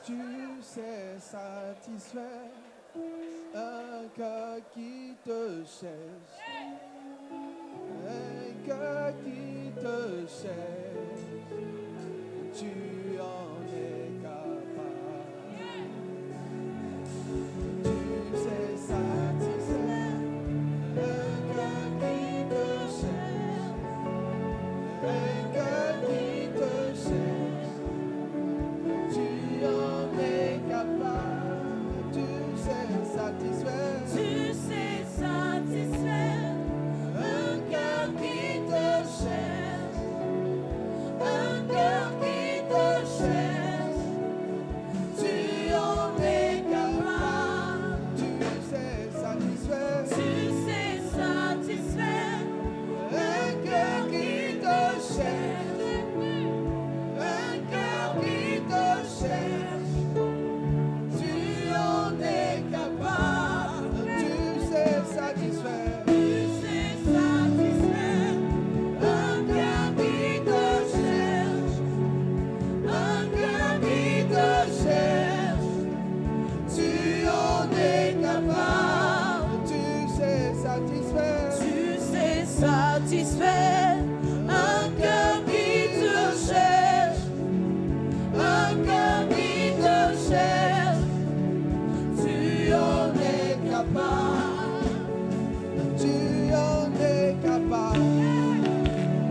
Tu sais satisfaire un cœur qui te cherche. Un cœur qui te cherche. Tu en es capable. Tu sais satisfaire un cœur qui te cherche. Un cœur qui te cherche. Tu en es capable. Tu sais satisfaire. Tu sais satisfaire un cœur qui te cherche. Un cœur qui te cherche. Tu en es capable. Tu sais satisfaire. Tu sais satisfaire Un cœur qui te cherche. Un cœur qui te cherche. Tu en es capable. Tu sais satisfaire. Tu sais satisfaire un cœur qui te cherche. Un cœur qui te cherche. Tu en es capable. Tu sais satisfaire. Tu sais satisfaire un cœur qui te cherche. Un cœur qui te cherche. Tu en es capable. Tu en es capable.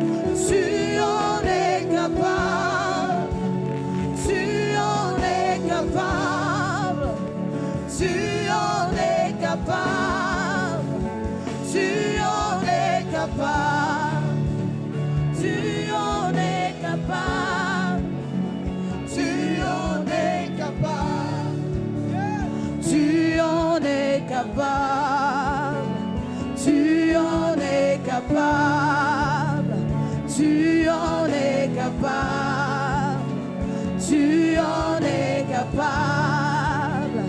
Tu en es capable. Tu en es capable. Tu en es capable. Tu en es capable. Tu en es capable. Tu en es capable. Tu en es capable. Tu en es capable. Tu en es capable. Tu en es capable.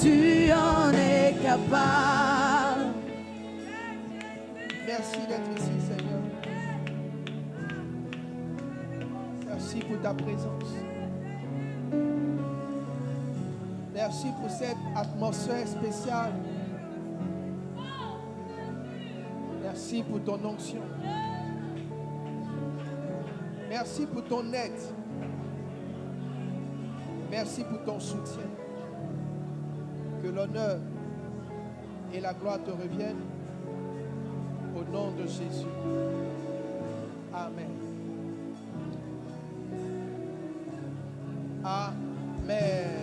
Tu en es capable. Merci d'être ici, Seigneur. Merci pour ta présence. Merci pour cette atmosphère spéciale. Merci pour ton onction. Merci pour ton aide. Merci pour ton soutien. Que l'honneur et la gloire te reviennent. Au nom de Jésus. Amen. Amen.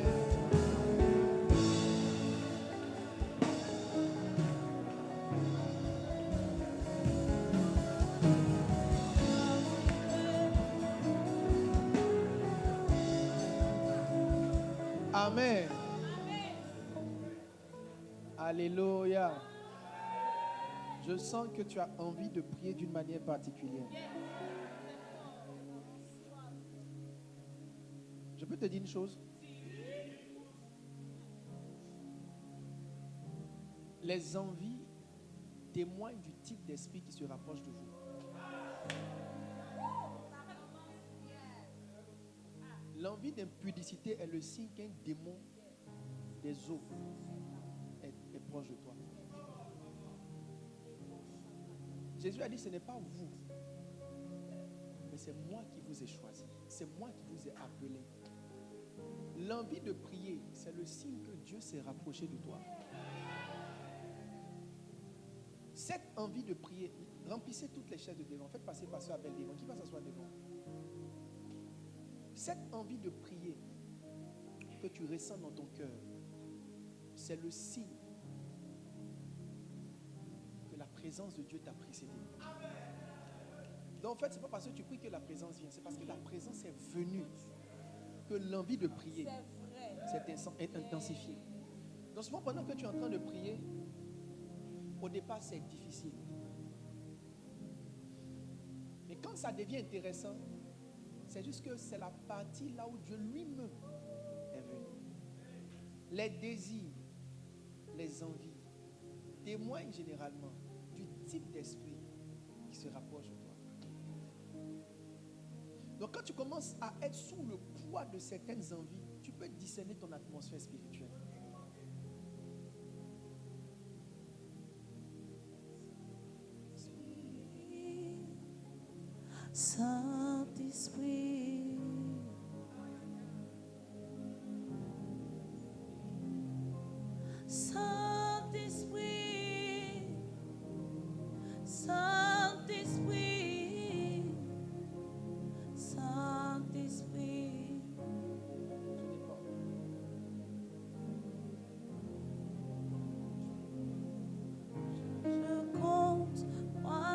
Amen. Alléluia. Je sens que tu as envie de prier d'une manière particulière. Je peux te dire une chose? Les envies témoignent du type d'esprit qui se rapproche de vous. L'envie d'impudicité est le signe qu'un démon des eaux est proche de toi. Jésus a dit, ce n'est pas vous, mais c'est moi qui vous ai choisi. C'est moi qui vous ai appelé. L'envie de prier, c'est le signe que Dieu s'est rapproché de toi. Cette envie de prier, remplissez toutes les chaises de devant. Faites passer pasteur Abel devant. Qui va s'asseoir devant? Cette envie de prier que tu ressens dans ton cœur, c'est le signe que la présence de Dieu t'a précédé. Donc en fait, ce n'est pas parce que tu pries que la présence vient, c'est parce que la présence est venue que l'envie de prier s'est intensifiée. Donc souvent, pendant que tu es en train de prier, au départ, c'est difficile. Mais quand ça devient intéressant, c'est juste que c'est la partie là où Dieu lui-même est venu. Les désirs, les envies témoignent généralement du type d'esprit qui se rapproche de toi. Donc quand tu commences à être sous le poids de certaines envies, tu peux discerner ton atmosphère spirituelle. Saint-Esprit, Saint-Esprit, Saint-Esprit, Saint-Esprit.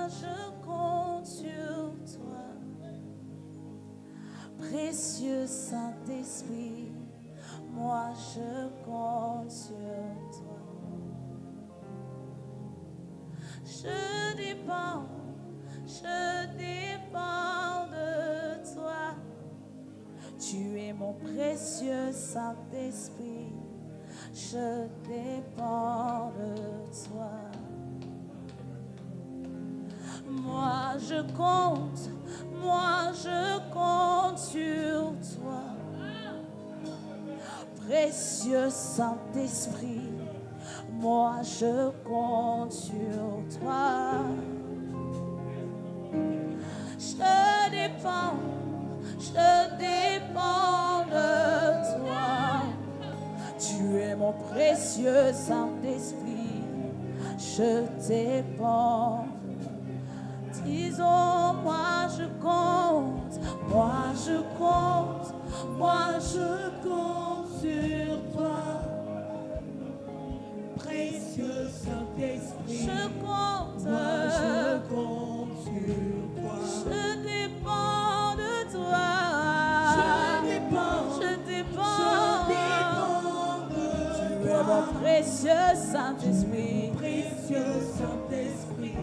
Je compte sur toi. Précieux Saint-Esprit, moi je compte sur toi. Je dépends de toi. Tu es mon précieux Saint-Esprit, je dépends de toi. Moi je compte sur toi. Précieux Saint-Esprit, moi je compte sur toi. Je dépends de toi. Tu es mon précieux Saint-Esprit, je dépends. Disons, moi je compte sur toi. Précieux Saint-Esprit, Je compte sur toi. Je dépends de toi. Je dépends de de Tu es mon précieux Saint-Esprit. Précieux Saint-Esprit,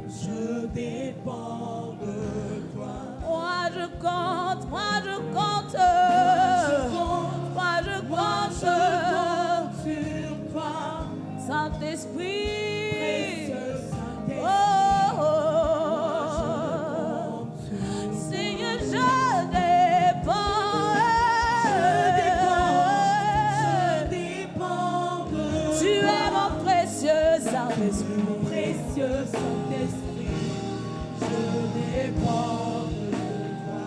je dépends de toi. Moi je compte sur toi. Saint-Esprit. Précieux Saint-Esprit, Oh, Seigneur, je dépends. Tu es mon précieux Saint-Esprit. Précieux Saint-Esprit, je dépends de toi.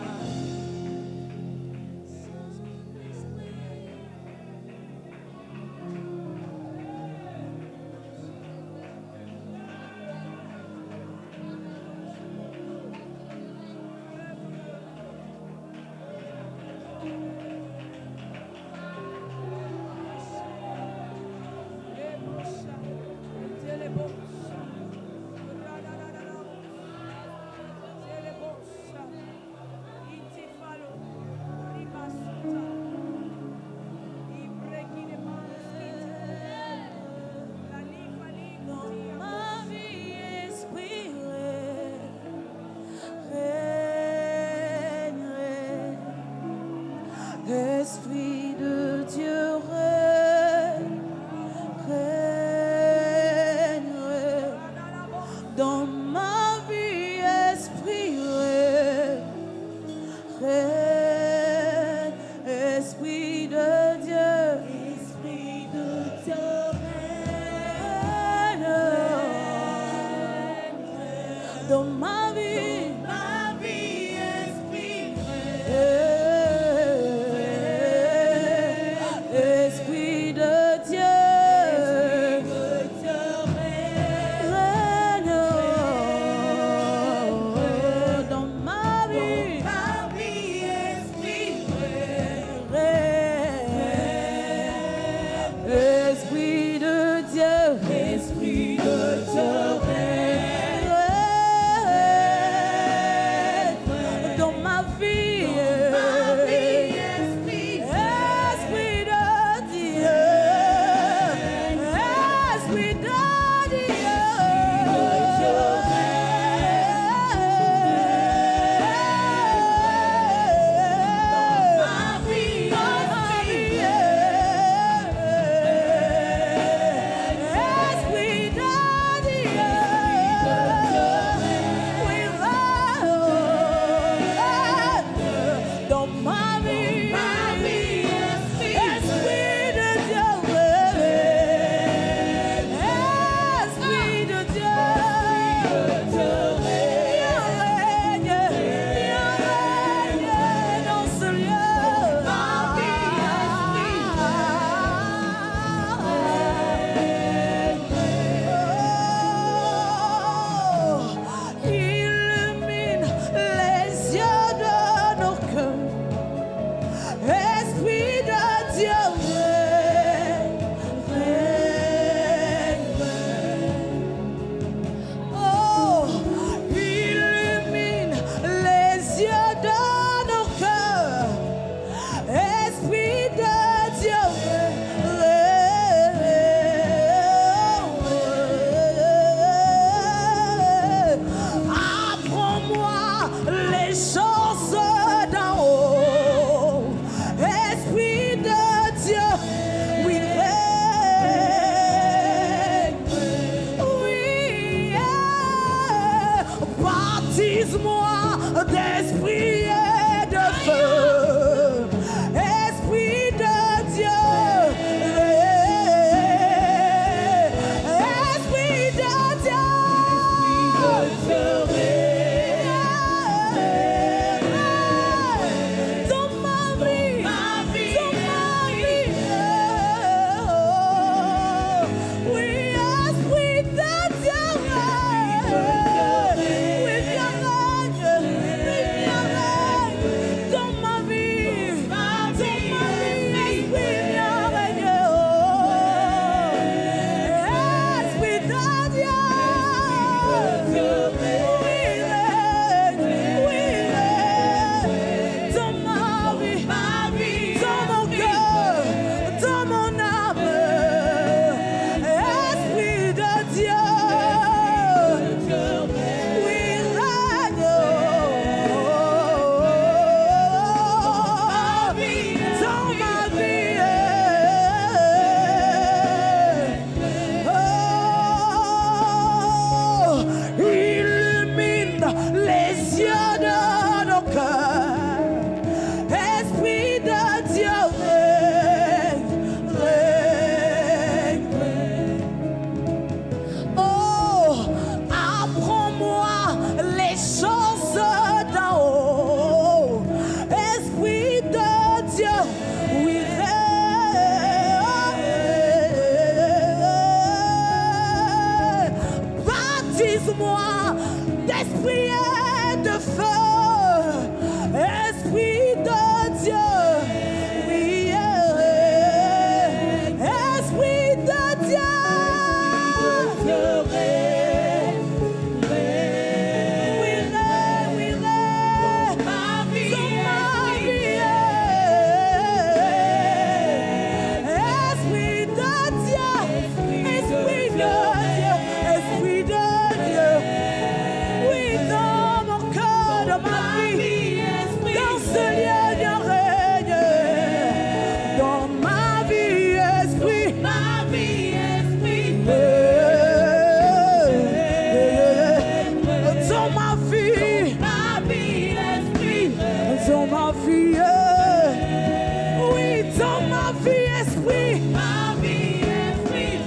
vie, esprit. Ma vie est brûlée.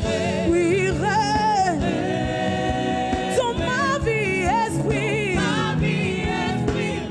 Oui, règne dans ma vie, esprit. Ma vie est brûlée.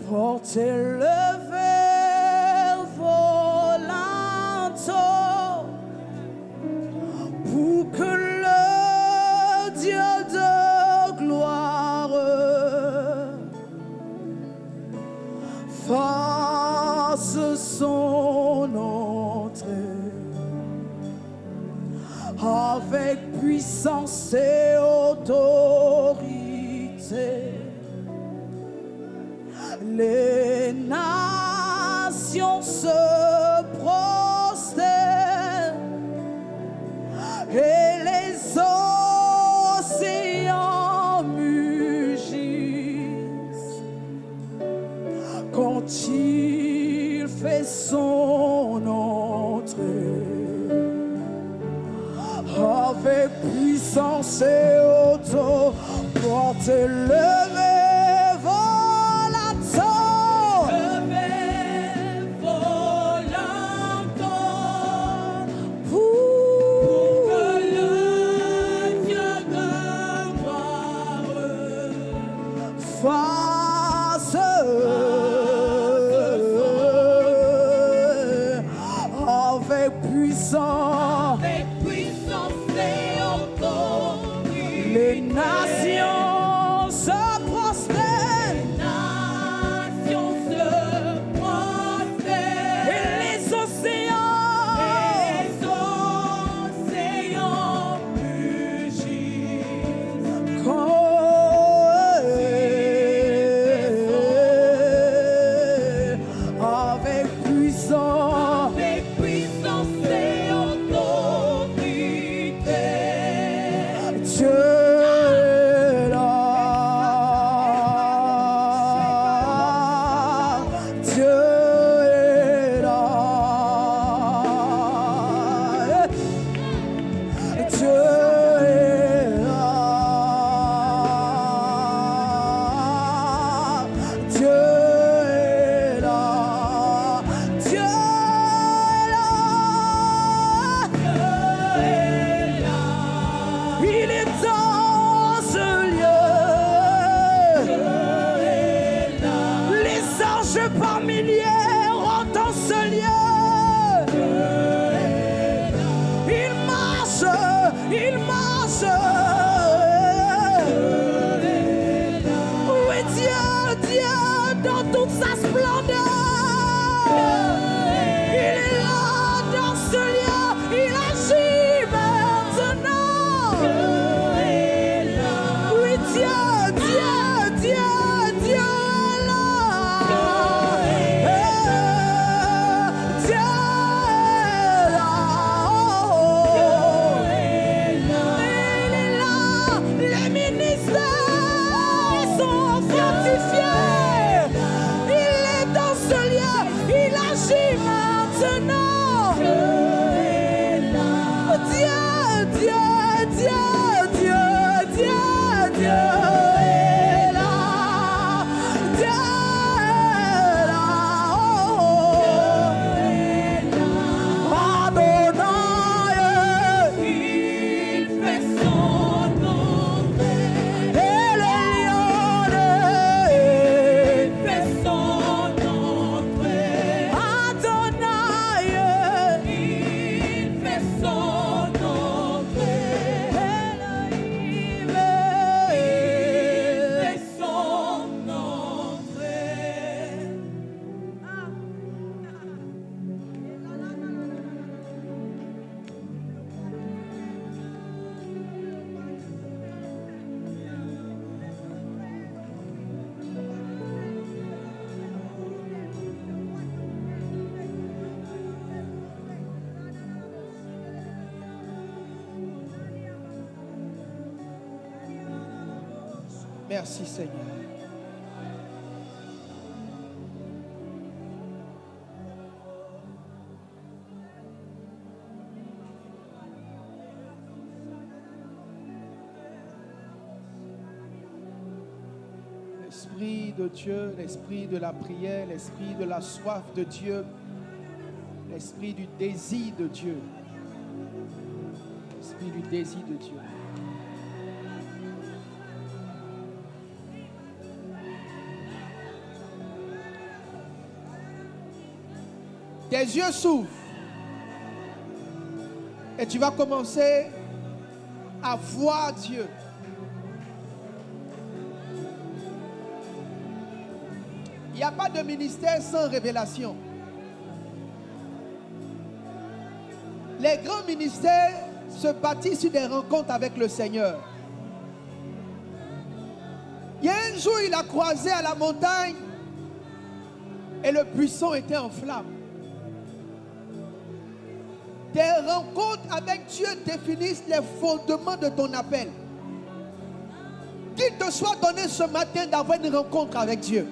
Portez le verre volanto pour que le Dieu de gloire fasse son entrée avec puissance et autorité. Les nations se prosternent et les océans mugissent il fait son entrée avec puissance et autorité, levé volaton, pour que le Dieu de gloire face avec puissance. avec puissance et autorité. Les nations se prosterent Nations se prosternent. et les océans Les océans mugissent. avec puissance. Avec puissance et autorité. Dieu est là. Dieu est là. Dieu est là. Dieu est là. Dieu est là. Il est dans ce lieu. Les anges par milliers rentrent dans ce lieu. Il marche, il marche. Oui, Dieu, Dieu, dans toute sa splendeur. Il est là dans ce lieu. Il agit maintenant. Oui, Dieu, Dieu, Dieu, Dieu est là. Dieu est là. Il est là. Les ministères sont fortifiés. Il est dans ce lieu. Il agit maintenant. Dieu, Dieu, Dieu, Dieu, Dieu, Dieu est là. Dieu est là. Adonai, Il fait son entrée. et le lion, Il fait son entrée. Adonai, Il fait son entrée. Elohim, Il fait son entrée. Merci Seigneur. L'Esprit de Dieu, l'Esprit de la prière, l'Esprit de la soif de Dieu, l'Esprit du désir de Dieu. L'Esprit du désir de Dieu. Tes yeux s'ouvrent et tu vas commencer à voir Dieu. Il n'y a pas de ministère sans révélation. Les grands ministères se bâtissent sur des rencontres avec le Seigneur. Il y a un jour, il a croisé à la montagne et le buisson était en flammes. Tes rencontres avec Dieu définissent les fondements de ton appel. Qu'il te soit donné ce matin d'avoir une rencontre avec Dieu.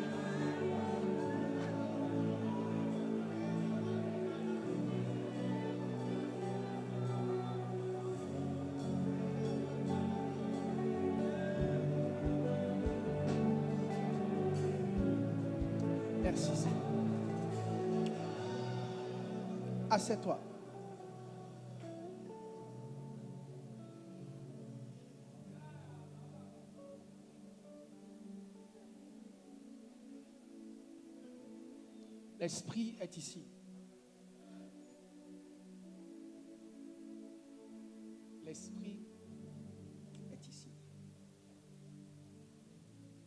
Merci Seigneur. Assieds-toi. L'Esprit est ici. L'Esprit est ici.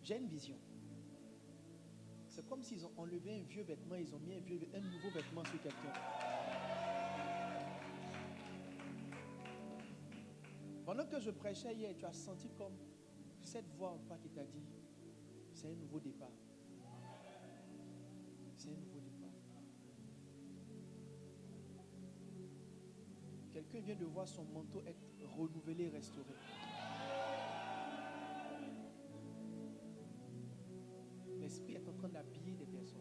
J'ai une vision. C'est comme s'ils ont enlevé un vieux vêtement, ils ont mis un nouveau vêtement sur quelqu'un. Pendant que je prêchais hier, tu as senti comme cette voix en toi qui t'a dit, c'est un nouveau départ. C'est un nouveau départ. Quelqu'un vient de voir son manteau être renouvelé, restauré. L'Esprit est en train d'habiller des personnes.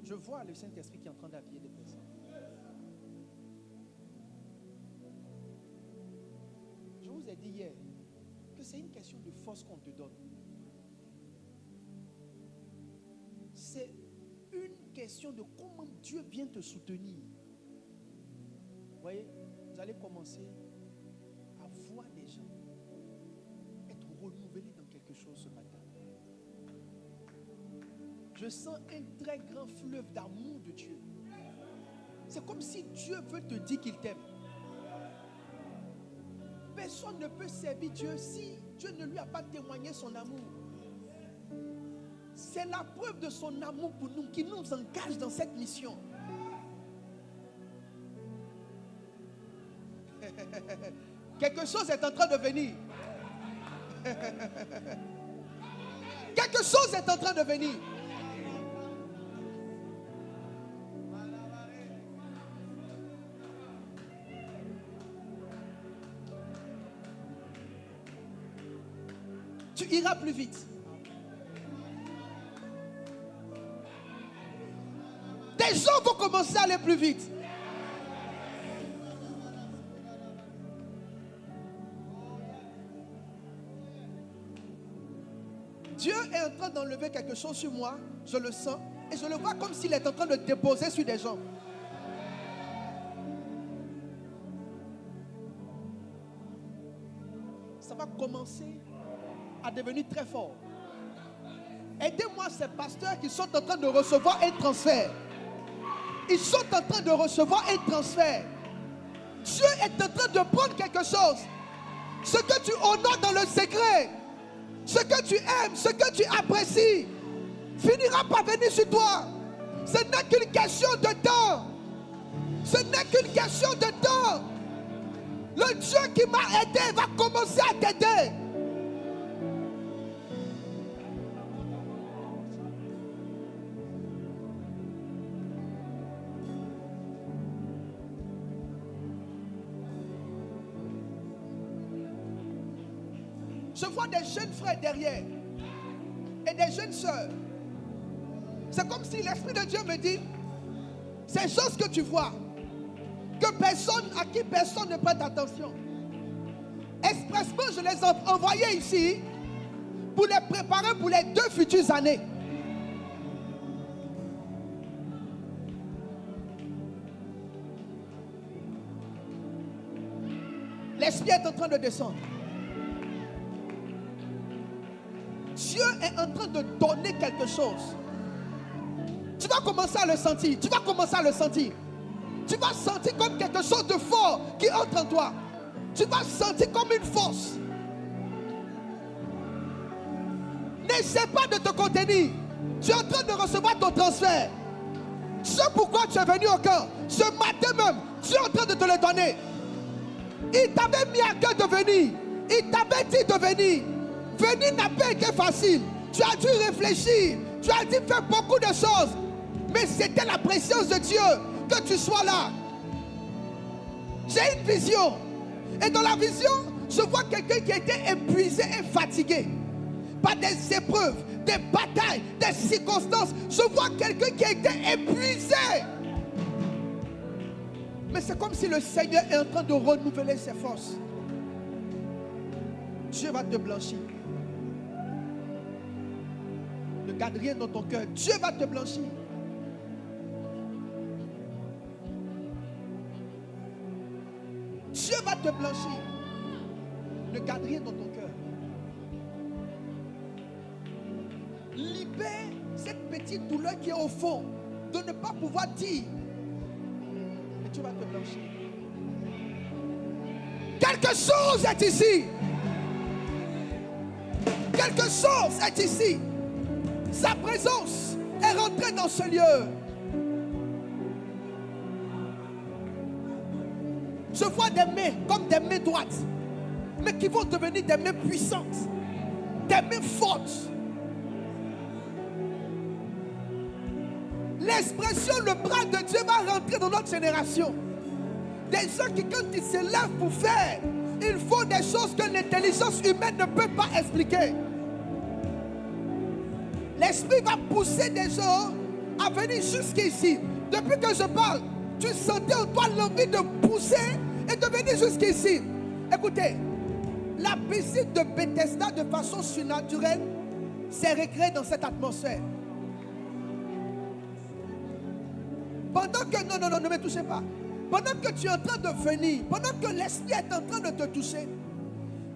Je vois le Saint-Esprit qui est en train d'habiller des personnes. Je vous ai dit hier que c'est une question de force qu'on te donne. C'est une question de comment Dieu vient te soutenir. Vous voyez, vous allez commencer à voir des gens être renouvelés dans quelque chose ce matin. Je sens un très grand fleuve d'amour de Dieu. C'est comme si Dieu veut te dire qu'il t'aime. Personne ne peut servir Dieu si Dieu ne lui a pas témoigné son amour. C'est la preuve de son amour pour nous qui nous engage dans cette mission. Quelque chose est en train de venir. Quelque chose est en train de venir. Tu iras plus vite. Des gens vont commencer à aller plus vite. Dieu est en train d'enlever quelque chose sur moi, je le sens, et je le vois comme s'il est en train de déposer sur des gens. Ça va commencer à devenir très fort. Aidez-moi ces pasteurs qui sont en train de recevoir un transfert. Ils sont en train de recevoir un transfert. Dieu est en train de prendre quelque chose. Ce que tu honores dans le secret, ce que tu aimes, ce que tu apprécies, finira par venir sur toi. Ce n'est qu'une question de temps. Ce n'est qu'une question de temps. Le Dieu qui m'a aidé va commencer à t'aider. Je vois des jeunes frères derrière et des jeunes sœurs. C'est comme si l'Esprit de Dieu me dit, ces choses que tu vois, à qui personne ne prête attention. Expressement, je les ai envoyés ici pour les préparer pour les 2 futures années. L'Esprit est en train de descendre. Dieu est en train de donner quelque chose. Tu vas commencer à le sentir. Tu vas commencer à le sentir. Tu vas sentir comme quelque chose de fort qui entre en toi. Tu vas sentir comme une force. N'essaie pas de te contenir. Tu es en train de recevoir ton transfert. Ce pourquoi tu es venu au camp, ce matin même, tu es en train de te le donner. Il t'avait mis à cœur de venir. Il t'avait dit de venir. Venir n'a pas été facile. Tu as dû réfléchir. Tu as dû faire beaucoup de choses. Mais c'était la présence de Dieu que tu sois là. J'ai une vision. Et dans la vision, je vois quelqu'un qui était épuisé et fatigué par des épreuves, des batailles, des circonstances. Je vois quelqu'un qui a été épuisé. Mais c'est comme si le Seigneur est en train de renouveler ses forces. Dieu va te blanchir. Ne garde rien dans ton cœur. Dieu va te blanchir. Dieu va te blanchir. Ne garde rien dans ton cœur. Libère cette petite douleur qui est au fond de ne pas pouvoir dire. Et Dieu va te blanchir. Quelque chose est ici. Quelque chose est ici. Sa présence est rentrée dans ce lieu. Je vois des mains comme des mains droites, mais qui vont devenir des mains puissantes, des mains fortes. L'expression le bras de Dieu va rentrer dans notre génération. Des gens qui, quand ils se lèvent pour faire, ils font des choses que l'intelligence humaine ne peut pas expliquer. L'esprit va pousser des gens à venir jusqu'ici. Depuis que je parle, tu sentais en toi l'envie de pousser et de venir jusqu'ici. Écoutez, la visite de Bethesda de façon surnaturelle s'est recréée dans cette atmosphère. Pendant que, non, ne me touchez pas. Pendant que tu es en train de venir, pendant que l'esprit est en train de te toucher,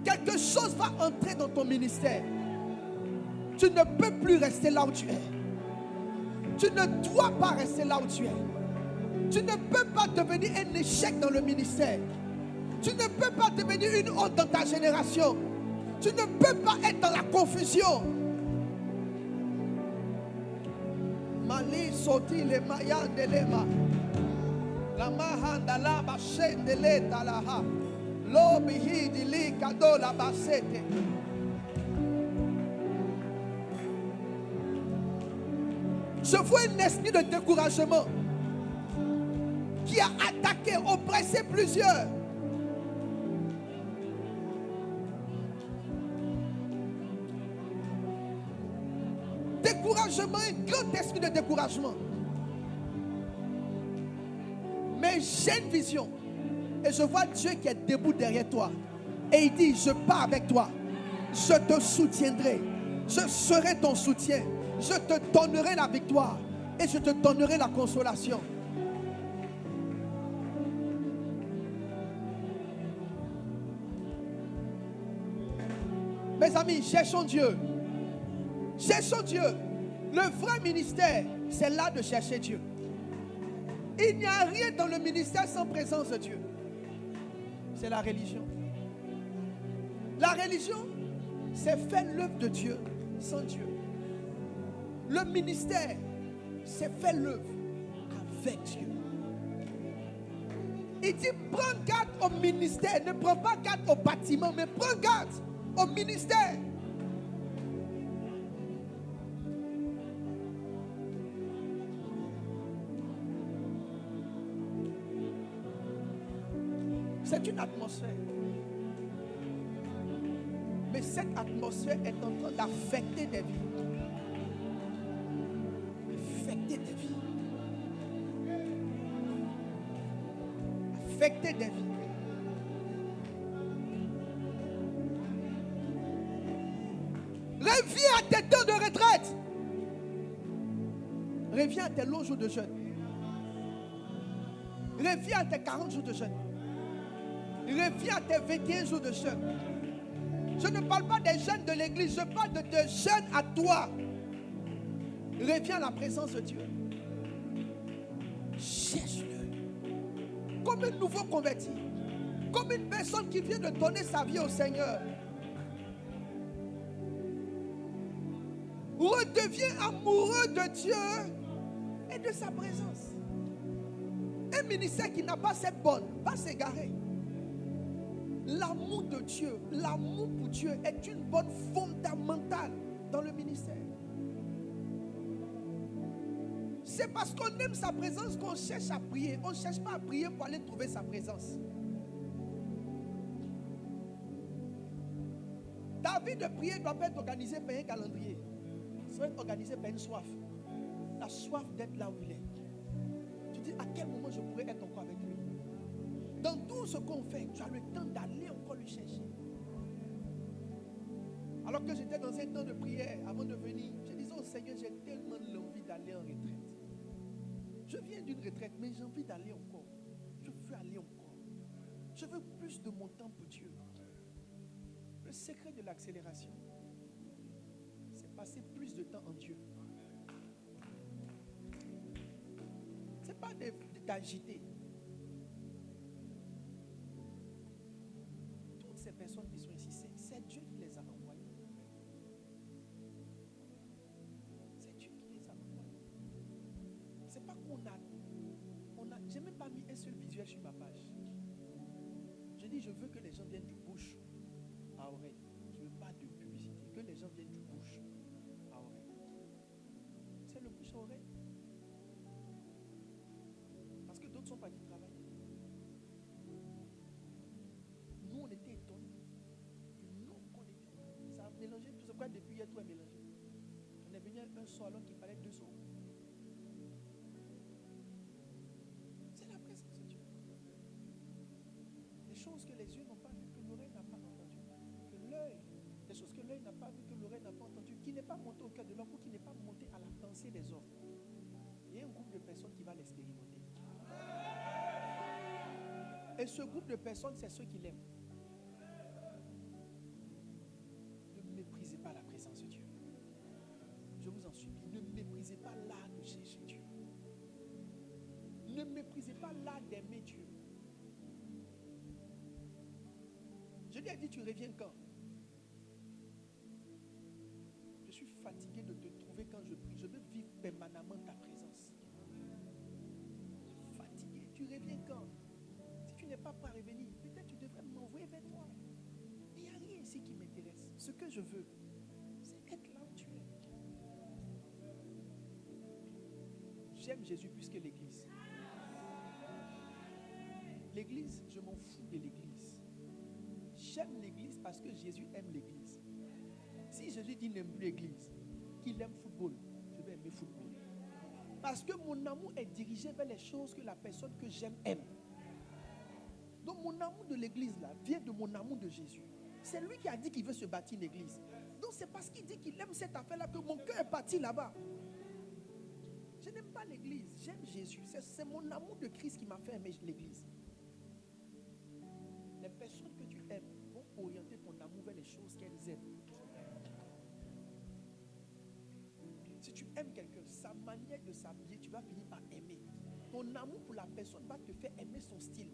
quelque chose va entrer dans ton ministère. Tu ne peux plus rester là où tu es. Tu ne dois pas rester là où tu es. Tu ne peux pas devenir un échec dans le ministère. Tu ne peux pas devenir une honte dans ta génération. Tu ne peux pas être dans la confusion. Mali soti le mayan de lema. La mahanda la bashen de l'eta la ha. Lobihi di li kado la basete. Je vois un esprit de découragement qui a attaqué, oppressé plusieurs. Découragement, un grand esprit de découragement. Mais j'ai une vision. Et je vois Dieu qui est debout derrière toi. Et il dit, je pars avec toi. Je te soutiendrai. Je serai ton soutien. Je te donnerai la victoire. Et je te donnerai la consolation. Mes amis, cherchons Dieu. Cherchons Dieu. Le vrai ministère, c'est là de chercher Dieu. Il n'y a rien dans le ministère sans présence de Dieu. C'est la religion. La religion, c'est faire l'œuvre de Dieu sans Dieu. Le ministère, c'est faire l'œuvre avec Dieu. Il dit, prends garde au ministère. Ne prends pas garde au bâtiment, mais prends garde au ministère. C'est une atmosphère. Mais cette atmosphère est en train d'affecter des vies. Affecter des vies. Affecter des vies. Reviens à tes temps de retraite. Reviens à tes longs jours de jeûne. Reviens à tes 40 jours de jeûne. Reviens à tes 21 jours de jeûne. Je ne parle pas des jeunes de l'église, je parle de tes jeunes à toi. Reviens à la présence de Dieu. Cherche-le. Comme un nouveau converti. Comme une personne qui vient de donner sa vie au Seigneur. Redeviens amoureux de Dieu et de sa présence. Un ministère qui n'a pas cette bonne va s'égarer. L'amour de Dieu, l'amour pour Dieu est une bonne fondamentale dans le ministère. C'est parce qu'on aime sa présence qu'on cherche à prier. On ne cherche pas à prier pour aller trouver sa présence. Ta vie de prière ne doit pas être organisée par un calendrier. Ça doit être organisé par une soif. La soif d'être là où il est. Tu dis, à quel moment je pourrais être encore avec lui? Dans tout ce qu'on fait, tu as le temps d'aller encore le chercher. fois que j'étais dans un temps de prière, avant de venir, je disais au Seigneur, j'ai tellement l'envie d'aller en retraite. Je viens d'une retraite, mais j'ai envie d'aller encore. Je veux aller encore. Je veux plus de mon temps pour Dieu. Le secret de l'accélération, c'est passer plus de temps en Dieu. Ce n'est pas d'agiter. Toutes ces personnes qui sont ici, c'est Dieu qui les a envoyées. C'est Dieu qui les a envoyées. C'est pas qu'on a. J'ai même pas mis un seul visuel sur ma page. Je dis, je veux que les gens viennent du bouche à oreille. Je ne veux pas de publicité. Que les gens viennent du bouche à oreille. C'est le bouche à oreille. Parce que d'autres sont partis travailler. Nous, on était étonnés. Nous, on était étonnés. Ça a mélangé tout ce quoi depuis hier, tout est mélangé. On est venu un soir alors qu'il fallait 2 euros. C'est la présence de Dieu. Des choses que les yeux n'ont pas vues, que l'oreille n'a pas entendues, que l'œil, des choses que l'œil n'a pas vues, que l'oreille n'a pas entendues, qui n'est pas monté au cœur de l'homme ou qui n'est pas monté à la pensée des hommes. Il y a un groupe de personnes qui va l'expérimenter. Et ce groupe de personnes, c'est ceux qui l'aiment. Ne méprisez pas la présence de Dieu. Je vous en supplie, ne méprisez pas l'art de chercher Dieu. Ne méprisez pas l'art d'aimer Dieu. Je lui ai dit, tu reviens quand? Je suis fatigué de te trouver quand je prie. Je veux vivre permanemment ta présence. Fatigué, tu reviens quand? Si tu n'es pas prêt à revenir, peut-être tu devrais m'envoyer vers toi. Il n'y a rien ici qui m'intéresse. Ce que je veux, c'est être là où tu es. J'aime Jésus plus que l'église. L'église, je m'en fous de l'église. J'aime l'église parce que Jésus aime l'église. Si Jésus dit n'aime plus l'église, qu'il aime football, je vais aimer football. Parce que mon amour est dirigé vers les choses que la personne que j'aime aime. Donc mon amour de l'église là vient de mon amour de Jésus. C'est lui qui a dit qu'il veut se bâtir une église. Donc c'est parce qu'il dit qu'il aime cette affaire là que mon cœur est parti là-bas. Je n'aime pas l'église, j'aime Jésus. C'est mon amour de Christ qui m'a fait aimer l'église. Les personnes que tu aimes vont orienter ton amour vers les choses qu'elles aiment. Si tu aimes quelqu'un, sa manière de s'habiller, tu vas finir par aimer. Ton amour pour la personne va te faire aimer son style.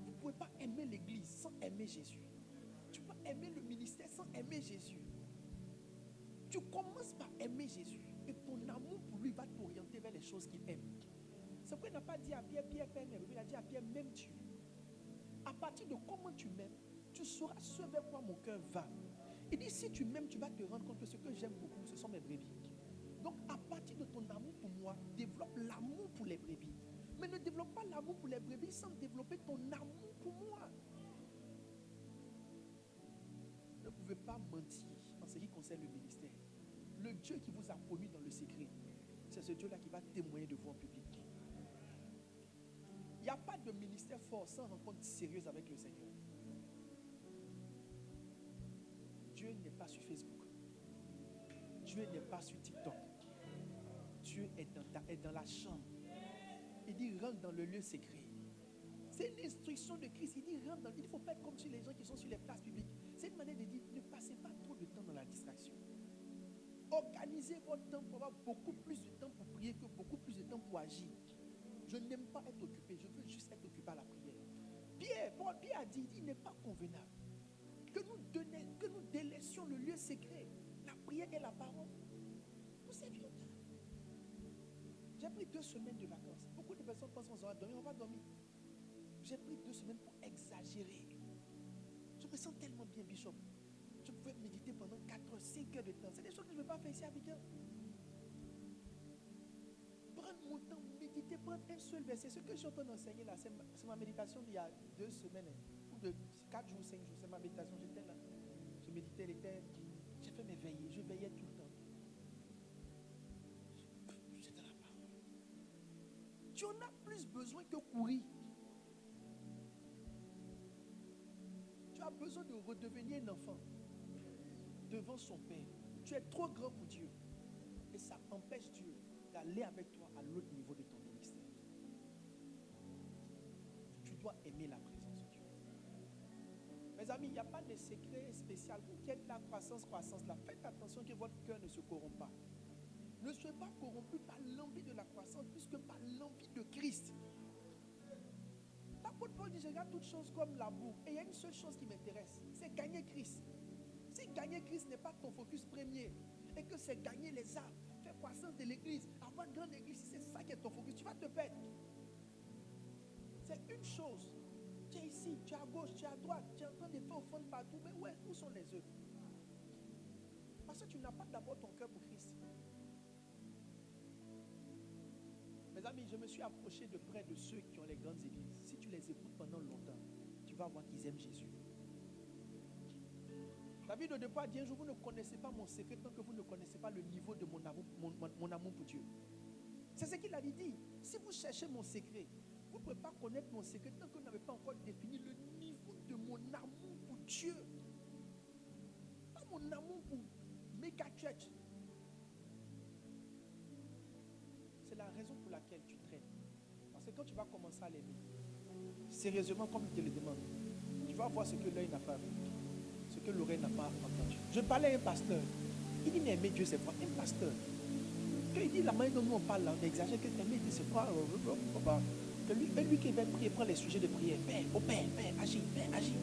Vous ne pouvez pas aimer l'église sans aimer Jésus. Tu peux aimer le ministère sans aimer Jésus. Tu commences par aimer Jésus et ton amour pour lui va t'orienter vers les choses qu'il aime. C'est pourquoi il n'a pas dit à Pierre, Pierre, Père, il a dit à Pierre, m'aimes-tu? À partir de comment tu m'aimes, tu sauras ce vers quoi mon cœur va. Il dit, si tu m'aimes, tu vas te rendre compte que ce que j'aime beaucoup, ce sont mes brebis. Donc, à partir de ton amour pour moi, développe l'amour pour les brebis. Mais ne développe pas l'amour pour les brebis sans développer ton amour pour moi. Ne pouvez pas mentir en ce qui concerne le ministère. Le Dieu qui vous a promis dans le secret, c'est ce Dieu-là qui va témoigner de vous en public. Il n'y a pas de ministère fort sans rencontre sérieuse avec le Seigneur. Dieu n'est pas sur Facebook. Dieu n'est pas sur TikTok. Dieu est dans la chambre. Il dit rentre dans le lieu secret. C'est une instruction de Christ. Il dit rentre dans. Il ne faut pas être comme sur les gens qui sont sur les places publiques. C'est une manière de dire ne passez pas trop de temps dans la distraction. Organisez votre temps pour avoir beaucoup plus de temps pour prier que beaucoup plus de temps pour agir. Je n'aime pas être occupé, je veux juste être occupé à la prière. Pierre a dit, il n'est pas convenable que nous délaissions le lieu secret, la prière et la parole. Nous servions Dieu. J'ai pris 2 semaines de vacances. Beaucoup de personnes pensent qu'on va dormir, on va dormir. J'ai pris 2 semaines pour exagérer. Je me sens tellement bien, Bishop. Je pouvais méditer pendant 4 heures, 5 heures de temps. C'est des choses que je ne veux pas faire ici à Abidjan. Prendre mon temps, méditer, prendre un seul verset. Ce que je suis en train d'enseigner là, c'est ma méditation d'il y a 2 semaines, ou de 4 jours, 5 jours. C'est ma méditation. J'étais là. Je méditais les terres. J'ai fait mes veillées. Je veillais tout le temps. J'étais dans la parole. Tu en as plus besoin que courir. Tu as besoin de redevenir un enfant. devant son Père. Tu es trop grand pour Dieu. Et ça empêche Dieu d'aller avec toi à l'autre niveau de ton ministère. Tu dois aimer la présence de Dieu. Mes amis, il n'y a pas de secret spécial. Vous qui êtes la croissance là, faites attention que votre cœur ne se corrompt pas. Ne soyez pas corrompu par l'envie de la croissance plus que par l'envie de Christ. L'apôtre Paul dit, je regarde toutes choses comme l'amour. Et il y a une seule chose qui m'intéresse, c'est gagner Christ. Si gagner Christ n'est pas ton focus premier, et que c'est gagner les âmes, faire croissance de l'église, avoir une grande église, si c'est ça qui est ton focus, tu vas te perdre. C'est une chose. Tu es ici, tu es à gauche, tu es à droite, tu es en train de faire offrande partout, mais où sont les œufs? Parce que tu n'as pas d'abord ton cœur pour Christ. Mes amis, je me suis approché de près de ceux qui ont les grandes églises. Si tu les écoutes pendant longtemps, tu vas voir qu'ils aiment Jésus. David au départ dit un jour, vous ne connaissez pas mon secret tant que vous ne connaissez pas le niveau de mon amour pour Dieu. C'est ce qu'il avait dit. Si vous cherchez mon secret, vous ne pouvez pas connaître mon secret tant que vous n'avez pas encore défini le niveau de mon amour pour Dieu. Pas mon amour pour méga church. C'est la raison pour laquelle tu traînes. Parce que quand tu vas commencer à l'aimer, sérieusement, comme il te le demande, tu vas voir ce que l'œil n'a pas vu, ce que l'oreille n'a pas entendu. Je parlais à un pasteur. Il dit, mais aimer Dieu, c'est quoi? Un pasteur. Quand il dit la manière dont nous on parle, là, on exagère que aimer Dieu, c'est quoi? Que lui qui vient prier, prend les sujets de prière. Père, oh Père, agis, Père, agis.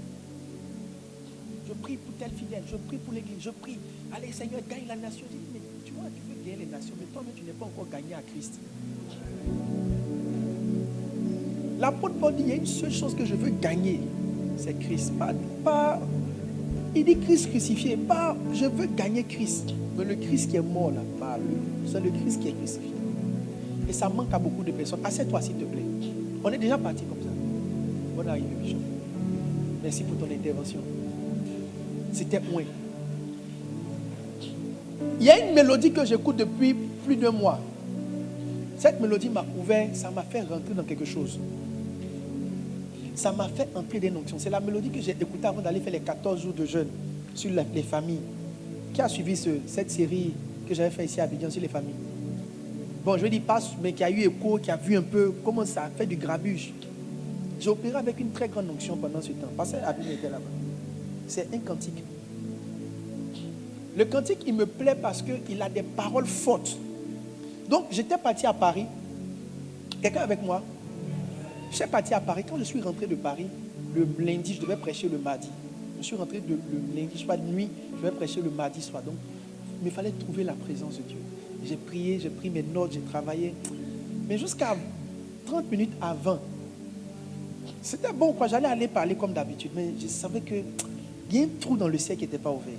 Je prie pour tel fidèle, je prie pour l'église, je prie. Allez, Seigneur, gagne la nation. Je dis, mais tu vois, tu veux gagner les nations, mais toi-même, tu n'es pas encore gagné à Christ. L'apôtre Paul dit, il y a une seule chose que je veux gagner, c'est Christ. Pas, il dit Christ crucifié, pas je veux gagner Christ. Mais le Christ qui est mort là, c'est le Christ qui est crucifié. Et ça manque à beaucoup de personnes. Assieds-toi s'il te plaît. On est déjà parti comme ça. Bonne arrivée, Bishop. Merci pour ton intervention. C'était moins. Il y a une mélodie que j'écoute depuis plus d'un mois. Cette mélodie m'a ouvert, ça m'a fait rentrer dans quelque chose. Ça m'a fait entrer des notions. C'est la mélodie que j'ai écoutée avant d'aller faire les 14 jours de jeûne sur les familles. Qui a suivi cette série que j'avais fait ici à Abidjan sur les familles? Bon, je ne dis pas, mais qui a eu écho, qui a vu un peu comment ça fait du grabuge. J'ai opéré avec une très grande onction pendant ce temps. Parce que Abidjan était là-bas. C'est un cantique. Le cantique, il me plaît parce qu'il a des paroles fortes. Donc, j'étais parti à Paris. Quelqu'un avec moi? Je suis parti à Paris. Quand je suis rentré de Paris, le lundi, je devais prêcher le mardi. Je suis rentré le lundi, je sais pas, de nuit, je devais prêcher le mardi soir. Donc, il me fallait trouver la présence de Dieu. J'ai prié, j'ai pris mes notes, j'ai travaillé. Mais jusqu'à 30 minutes avant, c'était bon, quoi. J'allais aller parler comme d'habitude. Mais je savais qu'il y a un trou dans le ciel qui n'était pas ouvert.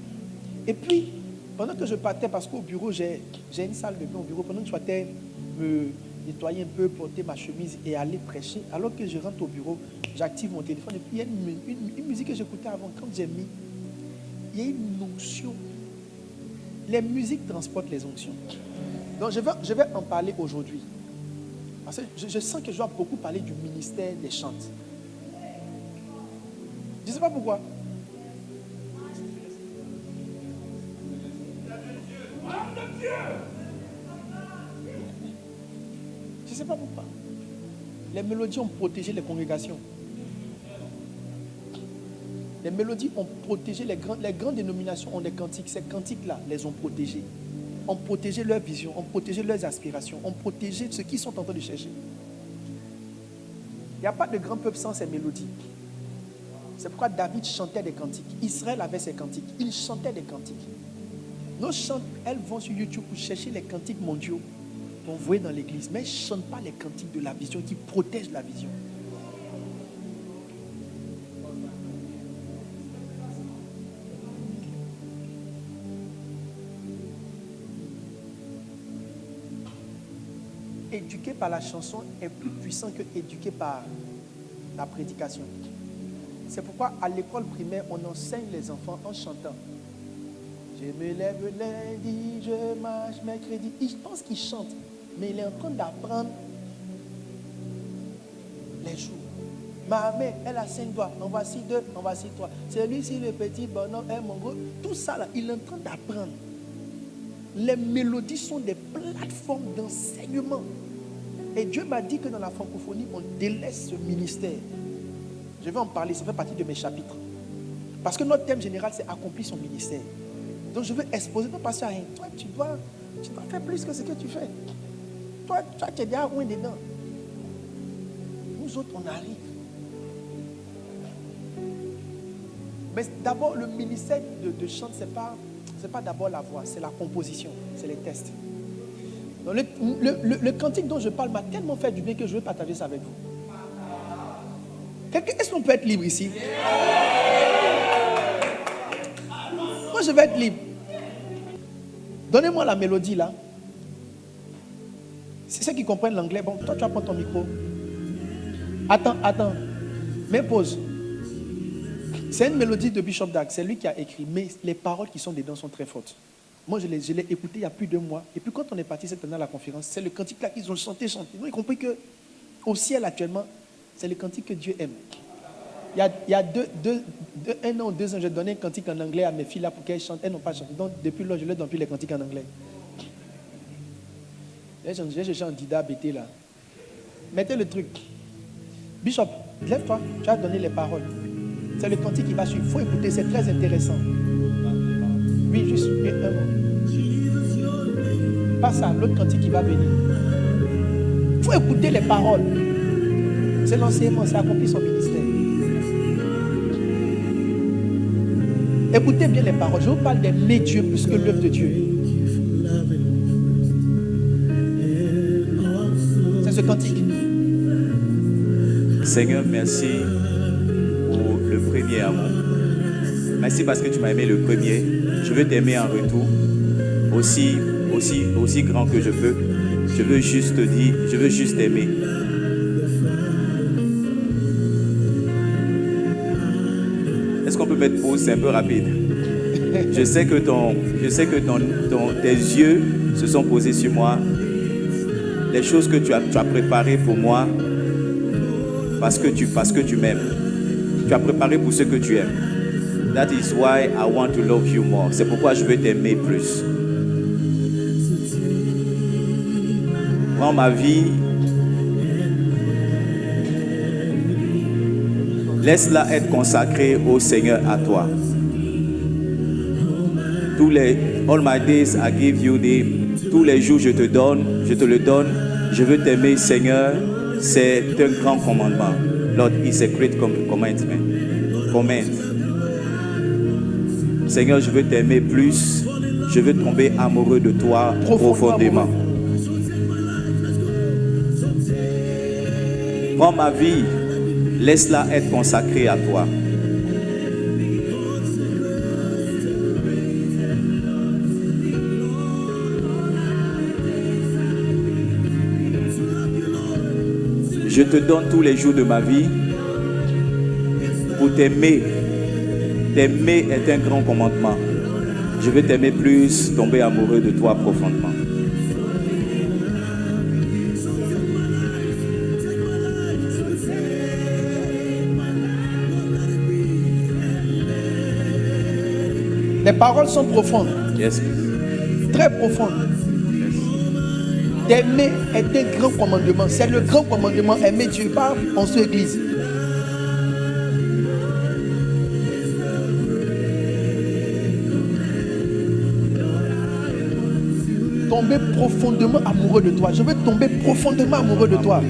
Et puis, pendant que je partais, parce qu'au bureau, j'ai une salle de bain au bureau, pendant que je partais me nettoyer un peu, porter ma chemise et aller prêcher, alors que je rentre au bureau, j'active mon téléphone et puis il y a une musique que j'écoutais avant. Quand j'ai mis, il y a une onction. Les musiques transportent les onctions. Donc je vais en parler aujourd'hui. Parce que je sens que je dois beaucoup parler du ministère des chantes. Je ne sais pas pourquoi. Je ne sais pas pourquoi. Les mélodies ont protégé les congrégations. Les mélodies ont protégé les grandes dénominations ont des cantiques. Ces cantiques-là les ont protégés. Ont protégé leur vision, ont protégé leurs aspirations, ont protégé ce qu'ils sont en train de chercher. Il n'y a pas de grand peuple sans ces mélodies. C'est pourquoi David chantait des cantiques. Israël avait ses cantiques. Il chantait des cantiques. Nos chants, elles vont sur YouTube pour chercher les cantiques mondiaux qu'on voit dans l'église. Mais elles ne chantent pas les cantiques de la vision qui protègent la vision. Éduquer par la chanson est plus puissant que éduquer par la prédication. C'est pourquoi à l'école primaire, on enseigne les enfants en chantant. Je me lève lundi, je marche mercredi. Je pense qu'il chante, mais il est en train d'apprendre les jours. Ma mère, elle a 5 doigts. En voici 2, en voici 3. Celui-ci, le petit bonhomme, est mon gros. Tout ça, là, il est en train d'apprendre. Les mélodies sont des plateformes d'enseignement. Et Dieu m'a dit que dans la francophonie, on délaisse ce ministère. Je vais en parler, ça fait partie de mes chapitres. Parce que notre thème général, c'est accomplir son ministère. Donc je veux exposer, non pas ça, hein. Toi, tu dois faire plus que ce que tu fais. Toi, tu es déjà loin dedans. Nous autres, on arrive. Mais d'abord, le ministère de chant, ce n'est pas d'abord la voix, c'est la composition, c'est les tests. Donc le cantique dont je parle m'a tellement fait du bien que je veux partager ça avec vous. Est-ce qu'on peut être libre ici? Moi, je vais être libre. Donnez-moi la mélodie là. C'est ceux qui comprennent l'anglais. Bon, toi, tu vas prendre ton micro. Attends. Mets pause. C'est une mélodie de Bishop Dag. C'est lui qui a écrit. Mais les paroles qui sont dedans sont très fortes. Moi, je l'ai écouté il y a plus de mois. Et puis, quand on est parti cette année à la conférence, c'est le cantique là qu'ils ont chanté. Nous, ils ont compris qu'au ciel actuellement, c'est le cantique que Dieu aime. Il y a 1 an ou 2 ans, j'ai donné un cantique en anglais à mes filles là pour qu'elles chantent. Elles n'ont pas chanté. Donc, depuis là, je leur donne plus les cantiques en anglais. J'ai cherché un Dida BT là. Mettez le truc. Bishop, lève-toi. Tu vas donner les paroles. C'est le cantique qui va suivre. Il faut écouter, c'est très intéressant. Oui, juste un mot. Pas ça, l'autre cantique qui va venir. Il faut écouter les paroles. C'est l'enseignement, c'est accomplir son ministère. Écoutez bien les paroles. Je vous parle d'aimer Dieu plus que l'œuvre de Dieu. C'est ce cantique. Seigneur, merci pour le premier amour. Merci parce que tu m'as aimé le premier. Je veux t'aimer en retour, aussi grand que je peux. Je veux juste te dire, je veux juste t'aimer. Est-ce qu'on peut mettre pause? C'est un peu rapide. Je sais que tes yeux se sont posés sur moi. Les choses que tu as préparées pour moi, parce que tu m'aimes. Tu as préparé pour ce que tu aimes. That is why I want to love you more. C'est pourquoi je veux t'aimer plus. Prends ma vie. Laisse-la être consacrée au Seigneur, à toi. All my days I give you tous les jours je te le donne. Je veux t'aimer, Seigneur. C'est un grand commandement. Lord, it's a great commandment. Seigneur, je veux t'aimer plus. Je veux tomber amoureux de toi profondément. Prends ma vie. Laisse-la être consacrée à toi. Je te donne tous les jours de ma vie pour t'aimer. T'aimer est un grand commandement. Je veux t'aimer plus, tomber amoureux de toi profondément. Les paroles sont profondes. Yes. Très profondes. T'aimer est un grand commandement. C'est le grand commandement. Aimer Dieu par en son église. Tomber profondément amoureux de toi. Je veux tomber profondément amoureux de toi.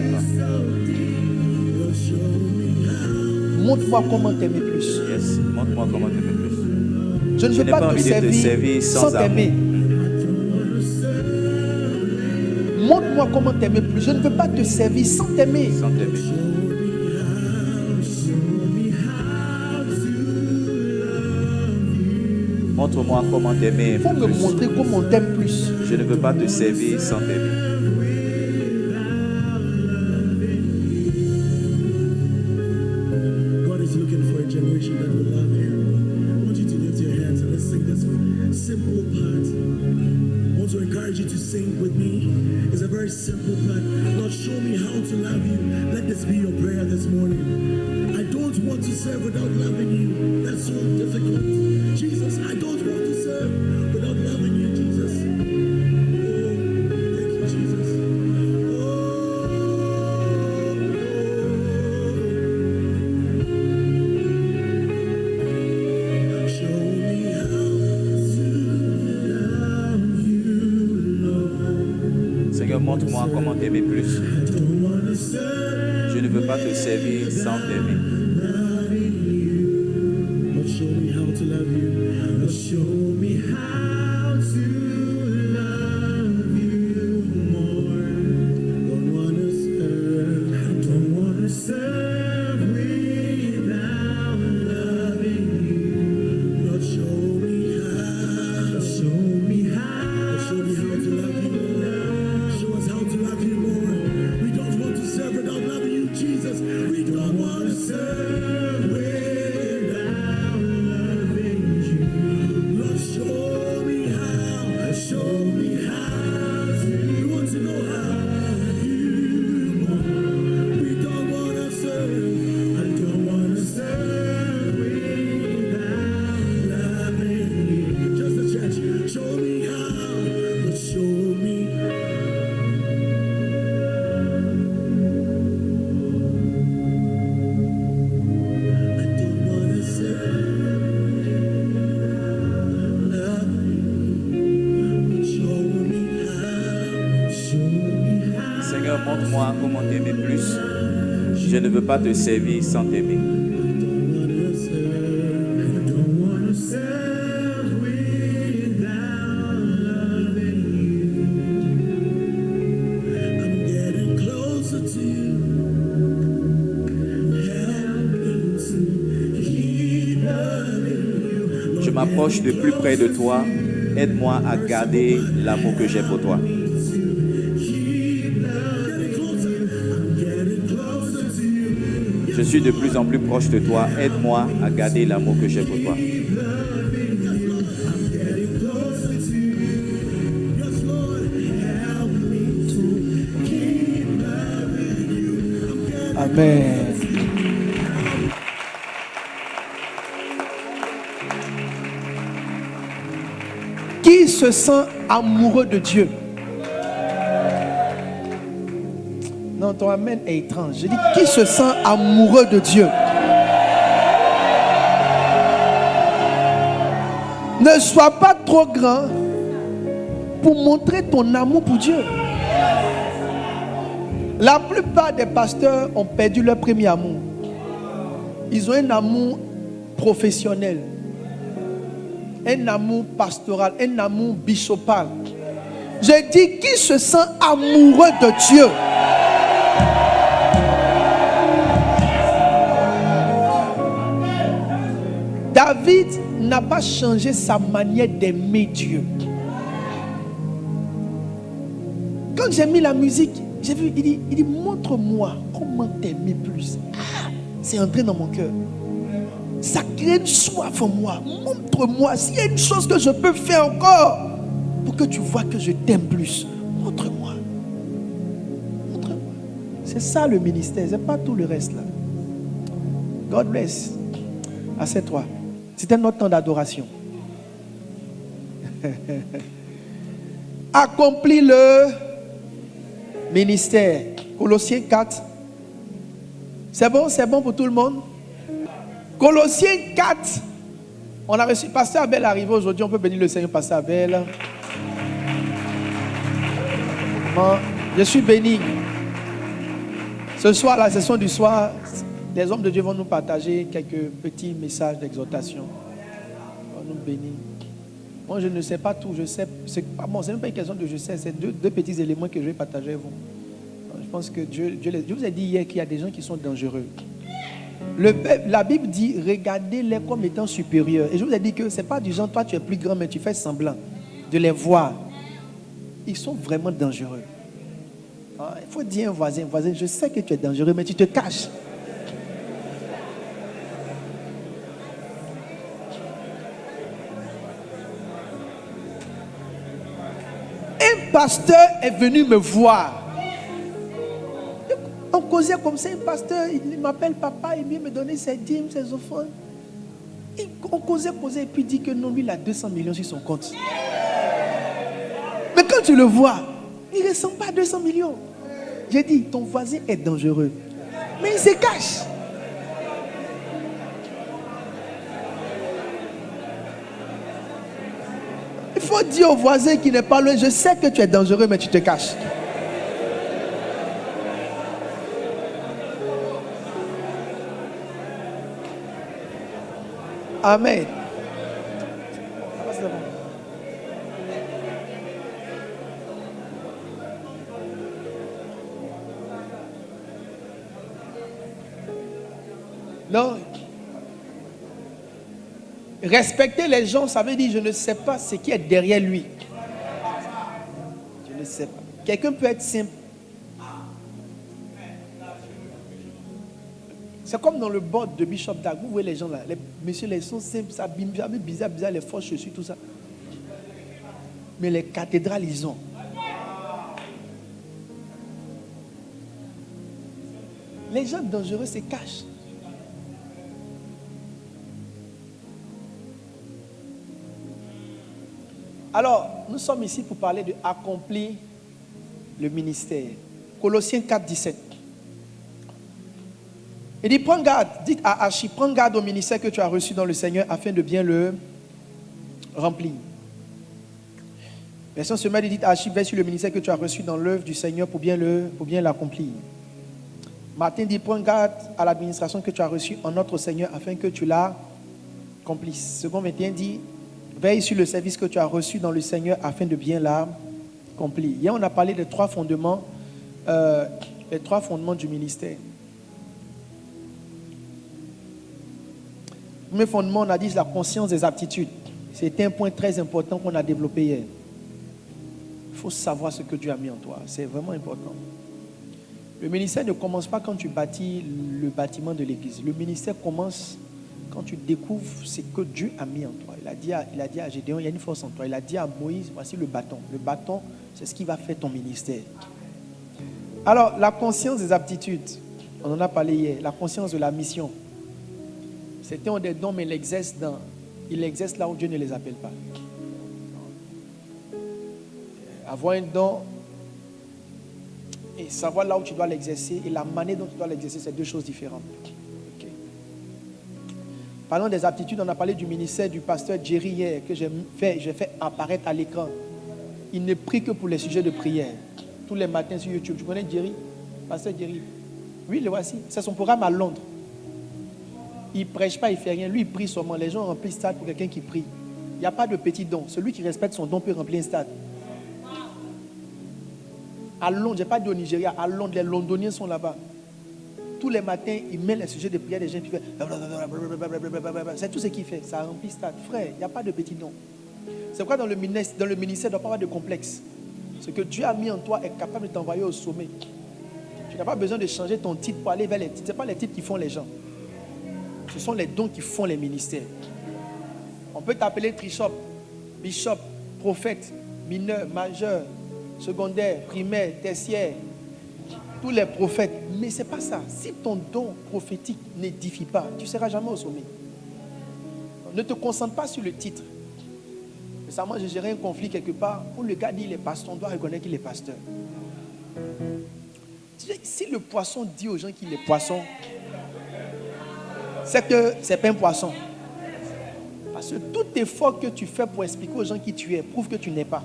Montre-moi comment t'aimer plus. Yes. Montre-moi comment t'aimer plus. Je ne veux pas te servir sans t'aimer. Montre-moi comment t'aimer plus. Je ne veux pas te servir sans t'aimer. Sans t'aimer. Montre-moi comment t'aimer. Il faut me montrer comment on t'aime plus. Je ne veux pas te servir sans t'aimer. God is looking for a generation that will love Him. I want you to lift your hands and let's sing this simple part. I want to encourage you to sing with me. It's a very simple part. Lord, show me how to love you. Let this be your prayer this morning. want to serve without loving you. That's so difficult. Jesus, I don't want to serve without loving you, Jesus. Oh, thank you, Jesus. Show me how to love you, Lord. Seigneur, montre-moi comment t'aimer plus. I don't want to serve Je ne veux pas te servir sans t'aimer. Lord, show me how to love you. Lord, show me how to love you more. Don't wanna serve. I don't wanna serve without loving you. Lord, show me how. Show me how. Lord, show me how to love you more. Show us how to love you more. We don't want to serve without loving you, Jesus. We don't want to serve without loving you. Lord, show me how. Show me how. We want to know how you want. We don't want to serve. I don't want to serve without loving you. Just the church. Show me how. Lord, show me. I don't want to serve loving you. Show me how. Show me how. Seigneur, montre-moi comment t'aimer plus. Je ne veux pas te servir sans t'aimer. I don't wanna serve without loving you. I'm getting closer to you. Help me to keep loving you. Je m'approche de plus près de toi. Aide-moi à garder l'amour que j'ai pour toi. I'm getting closer to you. Je suis de plus en plus proche de toi. Aide-moi à garder l'amour que j'ai pour toi. I'm getting closer to you. Yes, Lord, help me to keep loving you. I'm getting Amen. Qui se sent amoureux de Dieu? Non, ton amen est étrange. Je dis, qui se sent amoureux de Dieu? Ne sois pas trop grand pour montrer ton amour pour Dieu. La plupart des pasteurs ont perdu leur premier amour. Ils ont un amour professionnel, un amour pastoral, un amour bishopal. Je dis, qui se sent amoureux de Dieu? David n'a pas changé sa manière d'aimer Dieu. Quand j'ai mis la musique, j'ai vu, il dit montre-moi comment t'aimer plus. Ah, c'est entré dans mon cœur. Ça crée une soif en moi. Montre-moi s'il y a une chose que je peux faire encore pour que tu vois que je t'aime plus. Montre-moi. Montre-moi. C'est ça le ministère, c'est pas tout le reste là. God bless. Assieds-toi. C'était notre temps d'adoration. Accomplis le ministère. Colossiens 4. C'est bon pour tout le monde? Colossiens 4. On a reçu Pasteur Abel arrivé aujourd'hui. On peut bénir le Seigneur, Pasteur Abel. Bon, je suis béni. Ce soir, la session du soir, les hommes de Dieu vont nous partager quelques petits messages d'exhortation. On nous bénit. Moi, je ne sais pas tout. Je sais. C'est même pas une question de je sais. C'est deux petits éléments que je vais partager avec vous. Je pense que Dieu vous a dit hier qu'il y a des gens qui sont dangereux. La Bible dit, regardez-les comme étant supérieurs. Et je vous ai dit que ce n'est pas du genre, toi tu es plus grand, mais tu fais semblant de les voir. Ils sont vraiment dangereux. Il faut dire à un voisin, je sais que tu es dangereux, mais tu te caches. Un pasteur est venu me voir. On causait comme ça, un pasteur, il m'appelle papa, il vient me donner ses dîmes, ses offrandes. On causait, et puis il dit que non, lui, il a 200 millions sur son compte. Mais quand tu le vois, il ne ressemble pas à 200 millions. J'ai dit, ton voisin est dangereux. Mais il se cache. Il faut dire au voisin qui n'est pas loin, je sais que tu es dangereux, mais tu te caches. Amen. Non. Respecter les gens, ça veut dire je ne sais pas ce qui est derrière lui. Je ne sais pas. Quelqu'un peut être simple. C'est comme dans le board de Bishop Dag. Vous voyez les gens là, les messieurs, ils sont simples, ça bim, jamais bizarre, les forces chaussures, tout ça. Mais les cathédrales, ils ont. Les gens dangereux se cachent. Alors, nous sommes ici pour parler de accomplir le ministère. Colossiens 4, 17. Il dit, prends garde, dites à Archie, prends garde au ministère que tu as reçu dans le Seigneur afin de bien le remplir. Version semaine, il dit à Archie, veille sur le ministère que tu as reçu dans l'œuvre du Seigneur pour bien l'accomplir. Martin dit, prends garde à l'administration que tu as reçue en notre Seigneur afin que tu l'accomplisses. Second 21 dit, veille sur le service que tu as reçu dans le Seigneur afin de bien l'accomplir. Hier, on a parlé des trois fondements du ministère. Le premier fondement, on a dit la conscience des aptitudes. C'était un point très important qu'on a développé hier. Il faut savoir ce que Dieu a mis en toi. C'est vraiment important. Le ministère ne commence pas quand tu bâtis le bâtiment de l'église. Le ministère commence quand tu découvres ce que Dieu a mis en toi. Il a dit à Gédéon, il y a une force en toi. Il a dit à Moïse, voici le bâton. Le bâton, c'est ce qui va faire ton ministère. Alors, la conscience des aptitudes, on en a parlé hier. La conscience de la mission. C'était un des dons, mais il exerce là où Dieu ne les appelle pas. Avoir un don et savoir là où tu dois l'exercer et la manière dont tu dois l'exercer, c'est deux choses différentes. Okay. Parlant des aptitudes, on a parlé du ministère du pasteur Jerry hier, que j'ai fait apparaître à l'écran. Il ne prie que pour les sujets de prière. Tous les matins sur YouTube. Tu connais Jerry? Pasteur Jerry? Oui, le voici. C'est son programme à Londres. Il ne prêche pas, il ne fait rien. Lui, il prie seulement. Les gens remplissent le stade pour quelqu'un qui prie. Il n'y a pas de petit don. Celui qui respecte son don peut remplir un stade. À Londres, je n'ai pas dit au Nigeria, à Londres, les Londoniens sont là-bas. Tous les matins, il met les sujets de prière des gens qui font. C'est tout ce qu'il fait. Ça remplit le stade. Frère, il n'y a pas de petit don. C'est pourquoi dans le ministère, il ne doit pas avoir de complexe. Ce que Dieu a mis en toi est capable de t'envoyer au sommet. Tu n'as pas besoin de changer ton titre pour aller vers les titres. Ce n'est pas les titres qui font les gens. Ce sont les dons qui font les ministères. On peut t'appeler trichop, bishop, prophète, mineur, majeur, secondaire, primaire, tertiaire, tous les prophètes. Mais ce n'est pas ça. Si ton don prophétique n'édifie pas, tu ne seras jamais au sommet. Ne te concentre pas sur le titre. Récemment, j'ai géré un conflit quelque part où le gars dit il est pasteur, on doit reconnaître qu'il est pasteur. Si le poisson dit aux gens qu'il est poisson, c'est que ce n'est pas un poisson. Parce que tout effort que tu fais pour expliquer aux gens qui tu es prouve que tu n'es pas.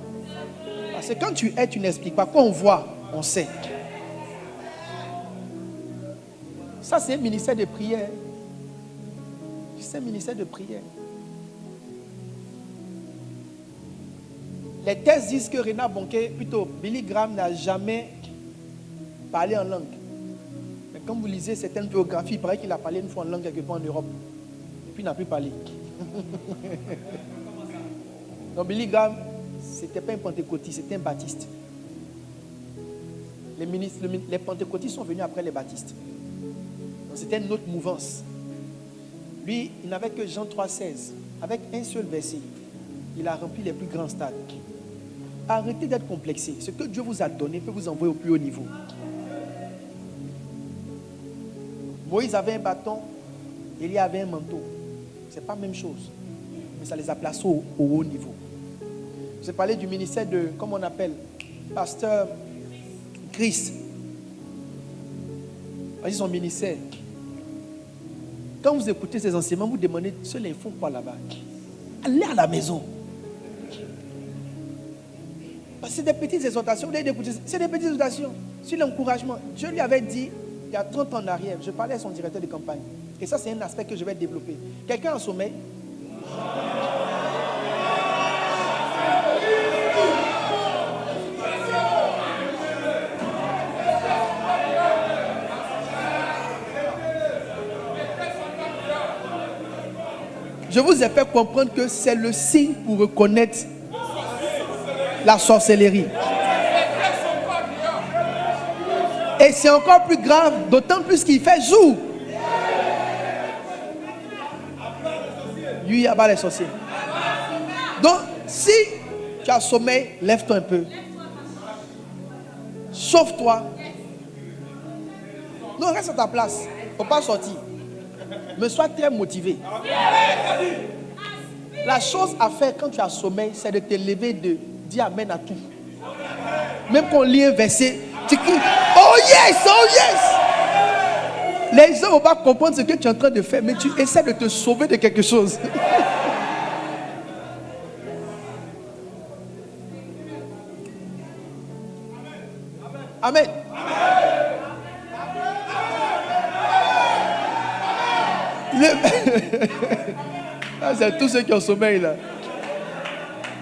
Parce que quand tu es, tu n'expliques pas. Quand on voit, on sait. Ça, c'est un ministère de prière. C'est un ministère de prière. Les thèses disent que Reinhard Bonnke, plutôt Billy Graham n'a jamais parlé en langue. Mais quand vous lisez certaines biographies, il paraît qu'il a parlé une fois en langue quelque part en Europe. Et puis il n'a plus parlé. Donc Billy Graham, ce n'était pas un pentecôtiste, c'était un baptiste. Les pentecôtistes sont venus après les baptistes. Donc c'était une autre mouvance. Lui, il n'avait que Jean 3,16. Avec un seul verset, il a rempli les plus grands stades. Arrêtez d'être complexé. Ce que Dieu vous a donné peut vous envoyer au plus haut niveau. Moïse avait un bâton, Élie avait un manteau. Ce n'est pas la même chose. Mais ça les a placés au haut niveau. Je vais parler du ministère de, comment on appelle, pasteur Chris. Voici son ministère. Quand vous écoutez ces enseignements, vous demandez, ceux-là, ils font quoi là-bas? Allez à la maison. Parce que c'est des petites exhortations. C'est des petites exhortations sur l'encouragement. Dieu lui avait dit, il y a 30 ans en arrière, je parlais à son directeur de campagne. Et ça, c'est un aspect que je vais développer. Quelqu'un en sommeil? Je vous ai fait comprendre que c'est le signe pour reconnaître la sorcellerie. Et c'est encore plus grave, d'autant plus qu'il fait jour. Lui, il y a pas les sorciers. Donc, si tu as sommeil, lève-toi un peu. Sauve-toi. Non, reste à ta place. Il ne faut pas sortir. Mais sois très motivé. La chose à faire quand tu as sommeil, c'est de te lever, de dire amen à tout. Même qu'on lit un verset, tu cries, oh yes, oh yes. Les gens ne vont pas comprendre ce que tu es en train de faire, mais tu essaies de te sauver de quelque chose. Amen. C'est tous ceux qui ont sommeil là.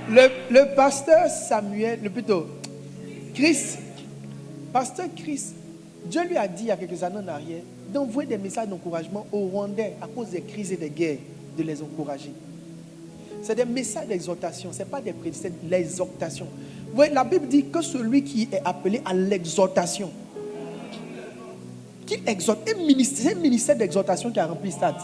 Le pasteur Samuel, pasteur Chris, Dieu lui a dit il y a quelques années en arrière d'envoyer des messages d'encouragement aux Rwandais à cause des crises et des guerres, de les encourager. C'est des messages d'exhortation, ce n'est pas des prédictions, c'est l'exhortation. Vous voyez, la Bible dit que celui qui est appelé à l'exhortation, qu'il exhorte, c'est un ministère d'exhortation qui a rempli le stade.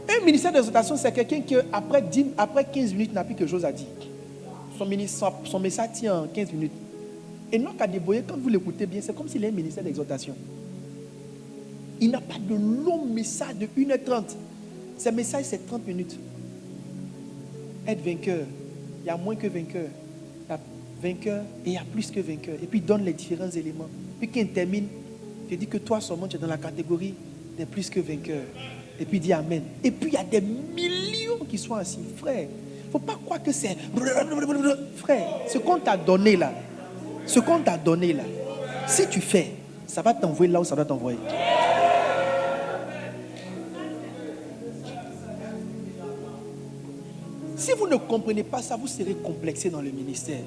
Un ministère d'exhortation, c'est quelqu'un qui, après 15 minutes, n'a plus quelque chose à dire. Son message tient en 15 minutes. Et non qu'à déboyer, quand vous l'écoutez bien, c'est comme s'il est un ministère d'exhortation. Il n'a pas de long message de 1h30. Ce message, c'est 30 minutes. Être vainqueur. Il y a moins que vainqueur. Il y a vainqueur et il y a plus que vainqueur. Et puis il donne les différents éléments. Puis quand il termine, il dit que toi seulement tu es dans la catégorie des plus que vainqueurs. Et puis il dit amen. Et puis il y a des millions qui sont assis. Frère, il ne faut pas croire que c'est... Frère, ce qu'on t'a donné là, si tu fais, ça va t'envoyer là où ça doit t'envoyer. Si vous ne comprenez pas ça, vous serez complexé dans le ministère.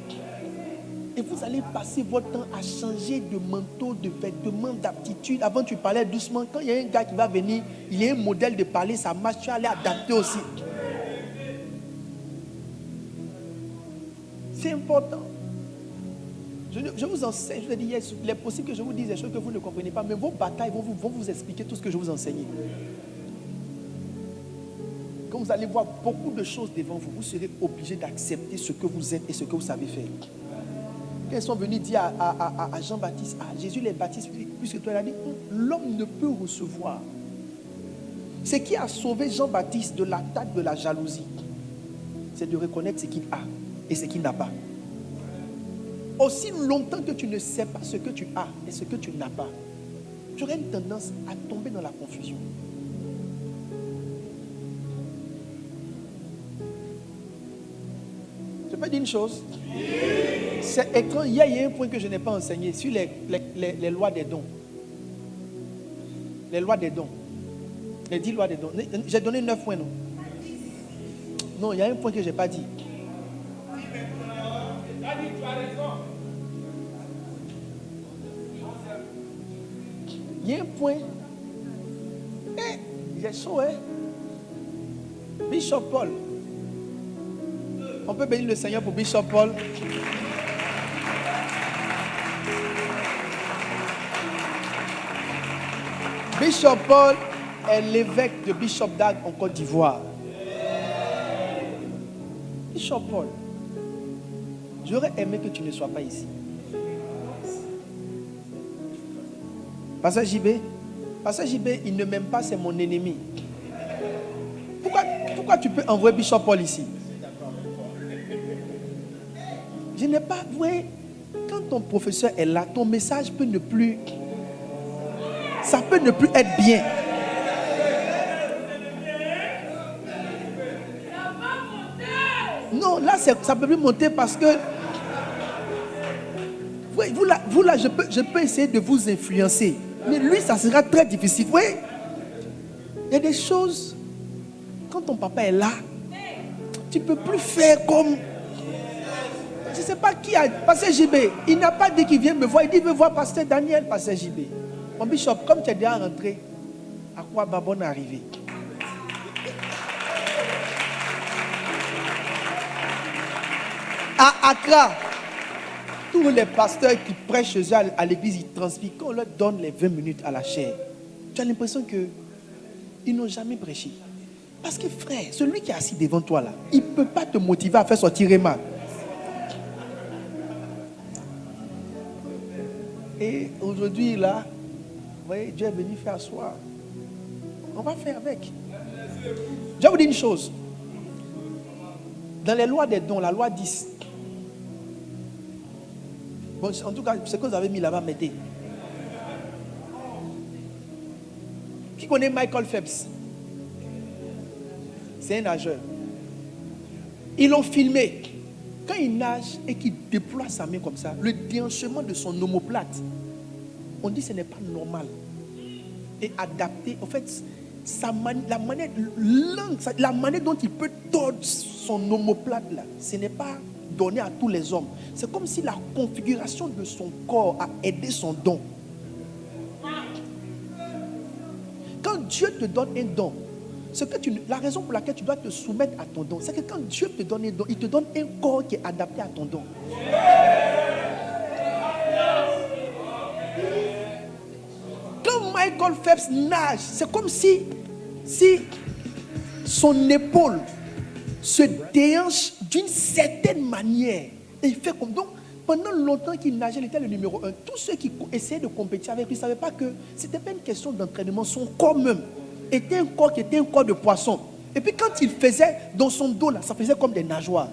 Et vous allez passer votre temps à changer de manteau, de vêtements, d'aptitude. Avant, tu parlais doucement. Quand il y a un gars qui va venir, il y a un modèle de parler, ça marche, tu vas aller adapter aussi. C'est important. Je vous enseigne, je vous ai dit, il est possible que je vous dise des choses que vous ne comprenez pas, mais vos batailles vont vous expliquer tout ce que je vous enseigne. Quand vous allez voir beaucoup de choses devant vous, vous serez obligé d'accepter ce que vous êtes et ce que vous savez faire. Quand ils sont venus dire à Jean-Baptiste, Jésus les baptise, puisque toi il a dit, l'homme ne peut recevoir. Ce qui a sauvé Jean-Baptiste de l'attaque de la jalousie, c'est de reconnaître ce qu'il a et ce qu'il n'a pas. Aussi longtemps que tu ne sais pas ce que tu as et ce que tu n'as pas, tu aurais une tendance à tomber dans la confusion. Je peux dire une chose? C'est étrange. Hier, il y a un point que je n'ai pas enseigné sur les lois des dons. Les lois des dons. Les 10 lois des dons. J'ai donné 9 points, non? Non, il y a un point que je n'ai pas dit. Il y a un point. J'ai chaud, hein? Bishop Paul. On peut bénir le Seigneur pour Bishop Paul. Bishop Paul est l'évêque de Bishop Dag en Côte d'Ivoire. Bishop Paul, j'aurais aimé que tu ne sois pas ici. Pasteur JB, il ne m'aime pas, c'est mon ennemi. Pourquoi tu peux envoyer Bishop Paul ici? Je n'ai pas... Vous voyez, quand ton professeur est là, ton message peut ne plus... Ça peut ne plus être bien. Non, là, ça ne peut plus monter parce que... Vous là, je peux essayer de vous influencer. Mais lui, ça sera très difficile. Vous voyez, il y a des choses... Quand ton papa est là, tu ne peux plus faire comme... Je ne sais pas qui a... Pasteur JB, il n'a pas dit qu'il vient me voir. Il dit, il veut voir Pasteur Daniel, Pasteur JB. Mon bishop, comme tu es déjà rentré, à quoi Babon est arrivé? À Accra, tous les pasteurs qui prêchent chez eux à l'église, ils transpirent. Quand on leur donne les 20 minutes à la chair, tu as l'impression qu'ils n'ont jamais prêché. Parce que frère, celui qui est assis devant toi là, il ne peut pas te motiver à faire sortir Réma. Et aujourd'hui là, vous voyez, Dieu est venu faire asseoir. On va faire avec. Je vais vous dire une chose. Dans les lois des dons, la loi 10. Bon, en tout cas, ce que vous avez mis là-bas, mettez. Qui connaît Michael Phelps? C'est un nageur. Ils l'ont filmé. Quand il nage et qu'il déploie sa main comme ça, le déhanchement de son omoplate, on dit que ce n'est pas normal. Et adapté, en fait, la manière dont il peut tordre son omoplate là, ce n'est pas donné à tous les hommes. C'est comme si la configuration de son corps a aidé son don. Quand Dieu te donne un don, la raison pour laquelle tu dois te soumettre à ton don, c'est que quand Dieu te donne un don, il te donne un corps qui est adapté à ton don. Quand Michael Phelps nage, c'est comme si son épaule se déhanche d'une certaine manière. Et il fait comme donc. Pendant longtemps qu'il nageait, il était le numéro 1. Tous ceux qui essayaient de compétir avec lui ne savaient pas que ce n'était pas une question d'entraînement. Son corps même était un corps qui était un corps de poisson. Et puis quand il faisait dans son dos, là, ça faisait comme des nageoires.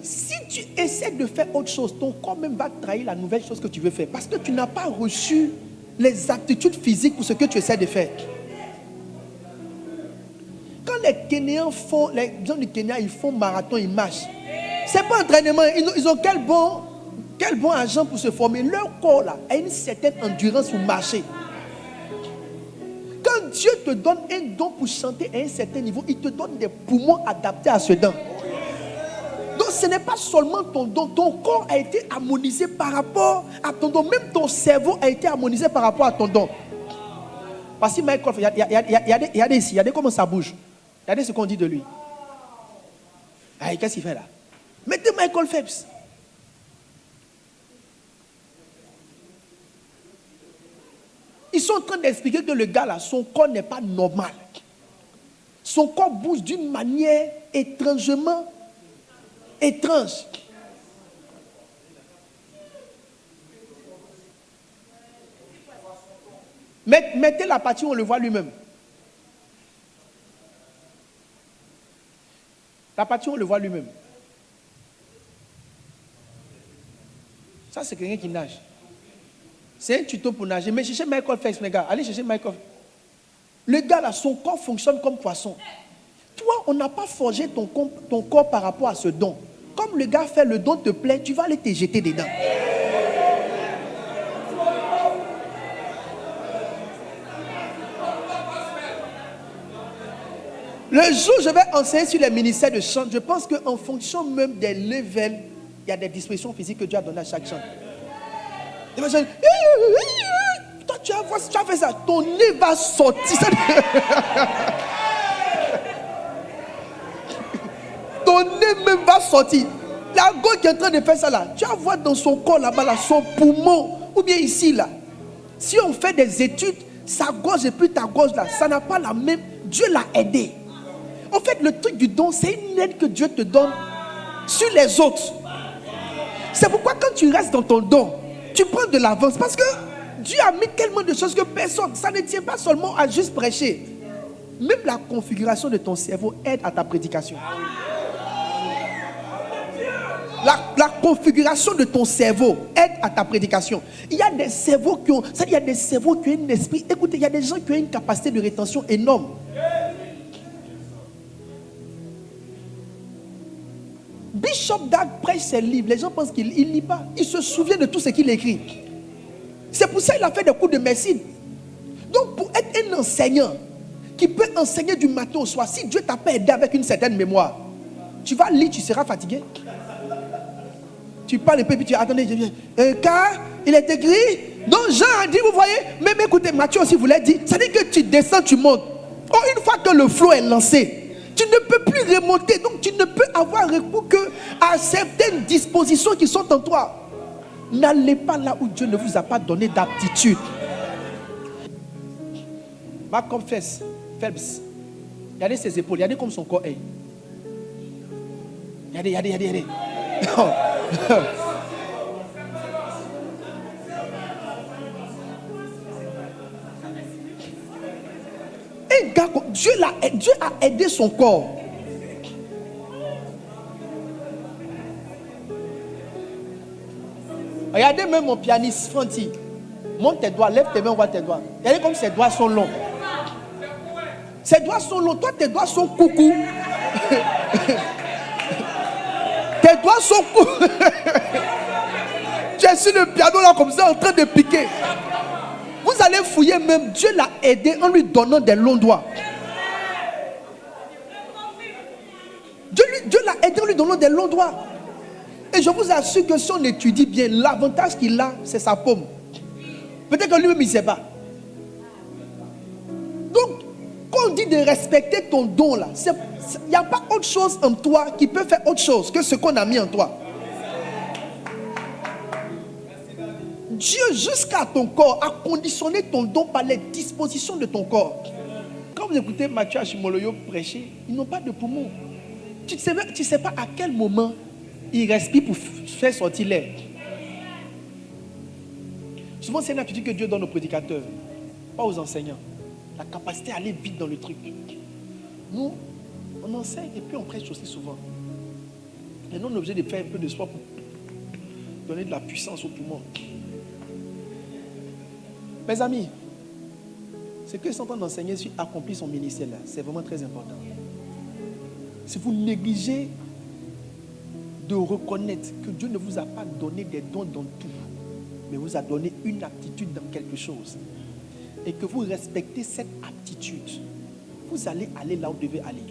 Si tu essaies de faire autre chose, ton corps même va trahir la nouvelle chose que tu veux faire. Parce que tu n'as pas reçu les aptitudes physiques pour ce que tu essaies de faire. Quand les Kenyans font, les gens du Kenya, ils font marathon, ils marchent. Ce n'est pas entraînement. Ils ont quel bon agent pour se former. Leur corps là a une certaine endurance pour marcher. Quand Dieu te donne un don pour chanter à un certain niveau, il te donne des poumons adaptés à ce don. Donc ce n'est pas seulement ton don. Ton corps a été harmonisé par rapport à ton don. Même ton cerveau a été harmonisé par rapport à ton don. Parce que Michael, regardez comment ça bouge. Regardez ce qu'on dit de lui. Ah, qu'est-ce qu'il fait là? Mettez Michael Phelps. Ils sont en train d'expliquer que le gars là, son corps n'est pas normal. Son corps bouge d'une manière étrangement étrange. Mettez la partie où on le voit lui-même. La partie où on le voit lui-même. Ça, c'est quelqu'un qui nage. C'est un tuto pour nager. Mais cherchez Michael Phelps, les gars. Allez chercher Michael. Le gars là, son corps fonctionne comme poisson. Toi, on n'a pas forgé ton corps par rapport à ce don. Comme le gars fait le don te plaît, tu vas aller te jeter dedans. Le jour où je vais enseigner sur les ministères de chant, je pense qu'en fonction même des levels, il y a des dispositions physiques que Dieu a données à chaque chant. Toi, tu as fait ça, ton nez va sortir. Ton nez même va sortir. La gauche qui est en train de faire ça là, tu vas voir dans son corps là-bas, là, son poumon, ou bien ici là. Si on fait des études, sa gorge et puis ta gorge là, ça n'a pas la même. Dieu l'a aidé. En fait, le truc du don, c'est une aide que Dieu te donne sur les autres. C'est pourquoi quand tu restes dans ton don, tu prends de l'avance parce que Dieu a mis tellement de choses que personne, ça ne tient pas seulement à juste prêcher. Même la configuration de ton cerveau aide à ta prédication. La configuration de ton cerveau aide à ta prédication. Il y a des cerveaux qui ont, il y a des cerveaux qui ont un esprit. Écoutez, il y a des gens qui ont une capacité de rétention énorme. Bishop Dag prêche ses livres. Les gens pensent qu'il ne lit pas. Il se souvient de tout ce qu'il écrit. C'est pour ça qu'il a fait des cours de médecine. Donc, pour être un enseignant qui peut enseigner du matin au soir, si Dieu t'a pas aidé avec une certaine mémoire, tu vas lire, tu seras fatigué. Tu parles un peu, puis tu dis, attendez, je viens. Car il est écrit, donc Jean a dit, vous voyez, même écoutez, Matthieu aussi vous l'a dit, ça dit que tu descends, tu montes. Oh, une fois que le flot est lancé, tu ne peux plus remonter, donc tu ne peux avoir recours qu'à certaines dispositions qui sont en toi. N'allez pas là où Dieu ne vous a pas donné d'aptitude. Malcolm Phelps, regardez ses épaules, regardez comme son corps est. Regardez. Un gars, Dieu a aidé son corps. Regardez même mon pianiste, Franti. Monte tes doigts, lève tes mains, on voit tes doigts. Regardez comme ses doigts sont longs. Ses doigts sont longs, toi tes doigts sont coucou. Tes doigts sont coucou. Tu es sur le piano là comme ça en train de piquer. Vous allez fouiller même, Dieu l'a aidé en lui donnant des longs doigts. Dieu l'a aidé en lui donnant des longs doigts. Et je vous assure que si on étudie bien, l'avantage qu'il a, c'est sa paume. Peut-être que lui-même, il ne sait pas. Donc, quand on dit de respecter ton don là, il n'y a pas autre chose en toi qui peut faire autre chose que ce qu'on a mis en toi. Dieu, jusqu'à ton corps, a conditionné ton don par les dispositions de ton corps. Quand vous écoutez Mathieu Ashimoloyo prêcher, ils n'ont pas de poumons. Tu ne sais pas à quel moment il respire pour faire sortir l'air. Souvent, c'est une aptitude que Dieu donne aux prédicateurs, pas aux enseignants. La capacité à aller vite dans le truc. Nous, on enseigne et puis on prêche aussi souvent. Et nous, on est obligé de faire un peu de sport pour donner de la puissance aux poumons. Mes amis, ce que sont en train d'enseigner sur accomplir son ministère là, c'est vraiment très important. Si vous négligez de reconnaître que Dieu ne vous a pas donné des dons dans tout, mais vous a donné une aptitude dans quelque chose, et que vous respectez cette aptitude, vous allez aller là où vous devez aller.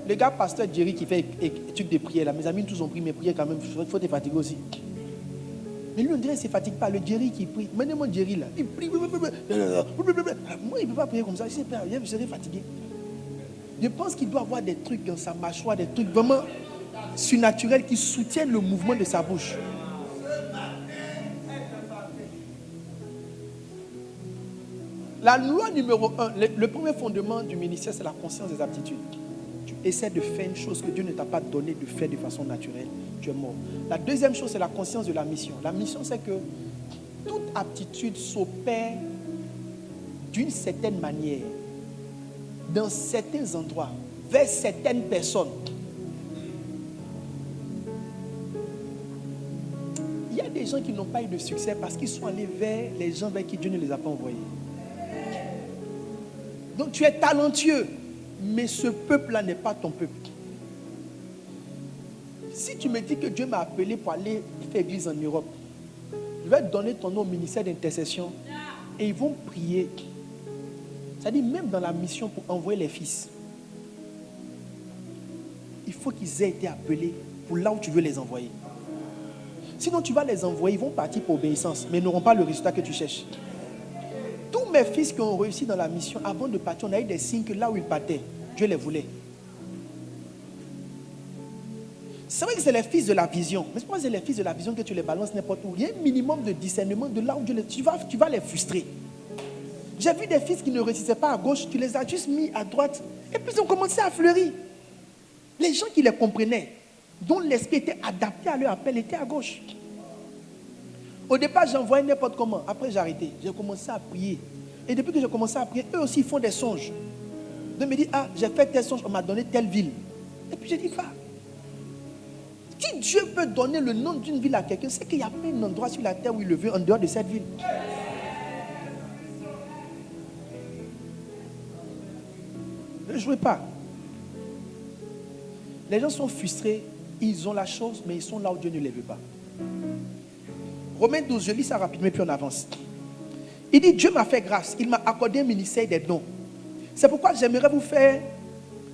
Le gars pasteur Jerry qui fait études de prière là, mes amis tous ont pris mes prières quand même, il faut te fatiguer aussi. Mais lui on dirait qu'il ne se fatigue pas, le Jerry qui prie, maintenant mon Jerry là, il prie, moi il ne peut pas prier comme ça, je sais pas, je serai fatigué. Je pense qu'il doit avoir des trucs dans sa mâchoire, des trucs vraiment surnaturels qui soutiennent le mouvement de sa bouche. La loi numéro 1, le premier fondement du ministère, c'est la conscience des aptitudes. Tu essaies de faire une chose que Dieu ne t'a pas donné de faire de façon naturelle, tu es mort. La deuxième chose, c'est la conscience de la mission. La mission, c'est que toute aptitude s'opère d'une certaine manière, dans certains endroits, vers certaines personnes. Il y a des gens qui n'ont pas eu de succès parce qu'ils sont allés vers les gens vers qui Dieu ne les a pas envoyés. Donc tu es talentueux, mais ce peuple-là n'est pas ton peuple. Si tu me dis que Dieu m'a appelé pour aller faire église en Europe, je vais te donner ton nom au ministère d'intercession et ils vont prier. C'est-à-dire même dans la mission pour envoyer les fils, il faut qu'ils aient été appelés pour là où tu veux les envoyer. Sinon tu vas les envoyer, ils vont partir pour obéissance, mais ils n'auront pas le résultat que tu cherches. Tous mes fils qui ont réussi dans la mission, avant de partir, on a eu des signes que là où ils partaient, Dieu les voulait. C'est vrai que c'est les fils de la vision, mais c'est pas c'est les fils de la vision que tu les balances n'importe où. Il y a un minimum de discernement de là où Dieu les... Tu vas les frustrer. J'ai vu des fils qui ne réussissaient pas à gauche, tu les as juste mis à droite, et puis ils ont commencé à fleurir. Les gens qui les comprenaient, dont l'esprit était adapté à leur appel, étaient à gauche. Au départ, j'envoyais n'importe comment. Après, j'ai arrêté. J'ai commencé à prier. Et depuis que j'ai commencé à prier, eux aussi ils font des songes. Donc, ils me disent, ah, j'ai fait tel songe, on m'a donné telle ville. Et puis, j'ai dit, va. Si Dieu peut donner le nom d'une ville à quelqu'un, c'est qu'il n'y a pas un endroit sur la terre où il le veut en dehors de cette ville. Ne jouez pas. Les gens sont frustrés, ils ont la chose, mais ils sont là où Dieu ne les veut pas. Romains 12, je lis ça rapidement, puis on avance. Il dit, Dieu m'a fait grâce, il m'a accordé un ministère des dons. C'est pourquoi j'aimerais vous faire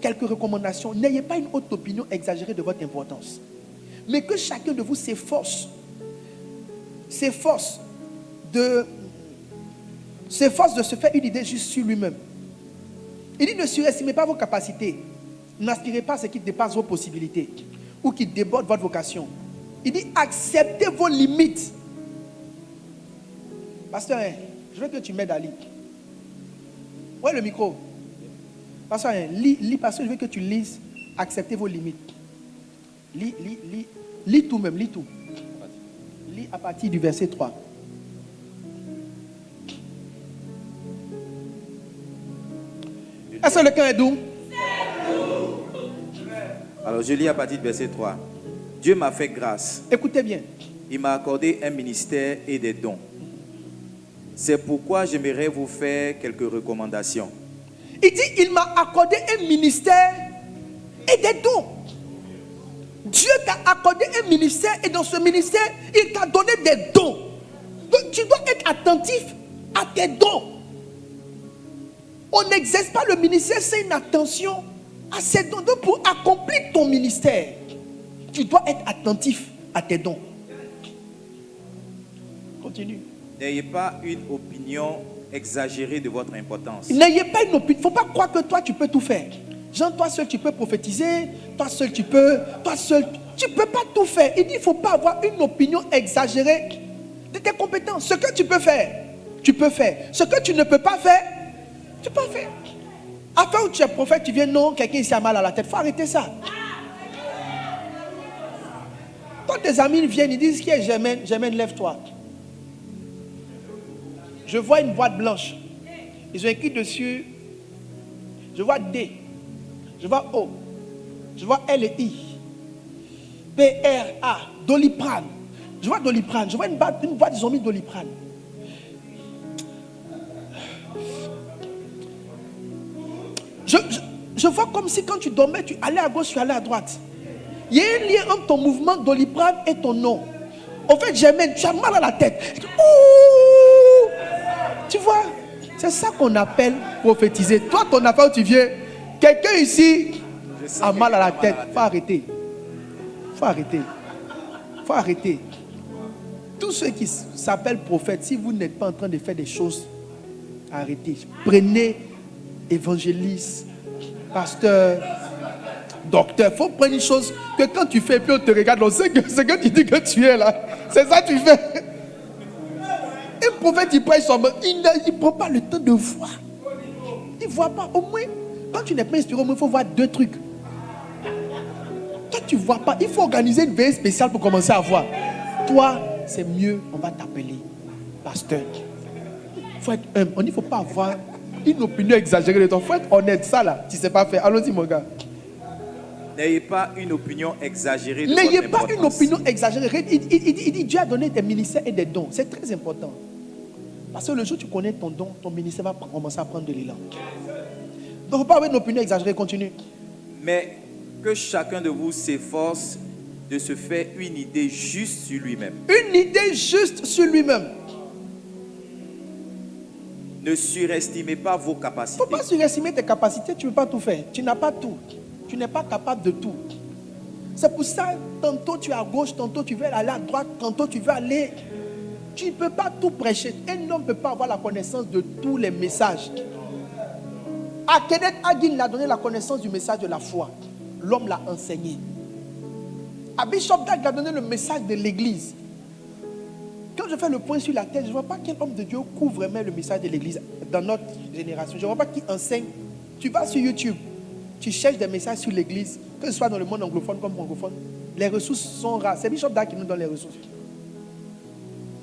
quelques recommandations. N'ayez pas une haute opinion exagérée de votre importance. Mais que chacun de vous s'efforce de se faire une idée juste sur lui-même. Il dit, ne surestimez pas vos capacités. N'aspirez pas à ce qui dépasse vos possibilités ou qui déborde votre vocation. Il dit, acceptez vos limites. Pasteur, je veux que tu m'aides à lire. Ouais, le micro. Pasteur, lis, pasteur, je veux que tu lises. Acceptez vos limites. Lis tout même, lis tout. Lis à partir du verset 3. Est-ce que le camp est doux? Alors je lis à partir du verset 3. Dieu m'a fait grâce. Écoutez bien. Il m'a accordé un ministère et des dons. C'est pourquoi j'aimerais vous faire quelques recommandations. Il dit, il m'a accordé un ministère et des dons. Dieu t'a accordé un ministère et dans ce ministère, il t'a donné des dons. Donc tu dois être attentif à tes dons. On n'exerce pas le ministère sans une attention à ses dons. Donc pour accomplir ton ministère, tu dois être attentif à tes dons. Continue. N'ayez pas une opinion exagérée de votre importance. N'ayez pas une opinion. Il ne faut pas croire que toi tu peux tout faire. Jean, toi seul tu peux prophétiser. Toi seul tu peux. Toi seul. Tu ne peux pas tout faire. Il dit il ne faut pas avoir une opinion exagérée de tes compétences. Ce que tu peux faire, tu peux faire. Ce que tu ne peux pas faire, tu peux faire. Afin où tu es prophète, tu viens, non, quelqu'un ici a mal à la tête. Il faut arrêter ça. Quand tes amis viennent, ils disent qui est Germaine, Germaine, lève-toi. Je vois une boîte blanche. Ils ont écrit dessus. Je vois D. Je vois O. Je vois L et I. P-R-A. Doliprane. Je vois Doliprane. Je vois une boîte, ils ont mis Doliprane. Je vois comme si quand tu dormais, tu allais à gauche, tu allais à droite. Il y a un lien entre ton mouvement Doliprane et ton nom. En fait, Germaine, tu as mal à la tête. Ouh! Tu vois, c'est ça qu'on appelle prophétiser. Toi, ton affaire où tu viens, quelqu'un ici a mal à la tête. Faut arrêter. Faut arrêter. Faut arrêter. Tous ceux qui s'appellent prophètes, si vous n'êtes pas en train de faire des choses, arrêtez. Prenez évangéliste, pasteur, docteur. Il faut prendre une chose que quand tu fais, puis on te regarde, on sait que ce que tu dis que tu es là. C'est ça que tu fais. Un prophète, il prêche son... Il ne prend pas le temps de voir. Il ne voit pas. Au moins, quand tu n'es pas inspiré, au moins, il faut voir deux trucs. Toi, tu ne vois pas. Il faut organiser une veille spéciale pour commencer à voir. Toi, c'est mieux, on va t'appeler pasteur. Il faut être humble. Il ne faut pas avoir une opinion exagérée de toi. Il faut être honnête. Ça, là, tu ne sais pas faire. Allons-y, mon gars. N'ayez pas une opinion exagérée de votre N'ayez pas importance. une opinion exagérée. Il dit Dieu a donné des ministères et des dons. C'est très important. Parce que le jour où tu connais ton don, ton ministère va commencer à prendre de l'élan. Donc, il ne faut pas avoir une opinion exagérée. Continue. Mais que chacun de vous s'efforce de se faire une idée juste sur lui-même. Une idée juste sur lui-même. Ne surestimez pas vos Il ne capacités. faut pas surestimer tes capacités. Tu ne peux pas tout faire. Tu n'as pas tout. Tu n'es pas capable de tout. C'est pour ça, tantôt tu es à gauche, tantôt tu veux aller à droite, tantôt tu veux aller... Tu ne peux pas tout prêcher. Un homme ne peut pas avoir la connaissance de tous les messages. À Kenneth Hagin, il a donné la connaissance du message de la foi. L'homme l'a enseigné. À Bishop Dag, il a donné le message de l'église. Quand je fais le point sur la tête, je ne vois pas quel homme de Dieu couvre vraiment le message de l'église dans notre génération. Je ne vois pas qui enseigne. Tu vas sur YouTube, tu cherches des messages sur l'église, que ce soit dans le monde anglophone comme francophone. Les ressources sont rares. C'est Bishop Dag qui nous donne les ressources.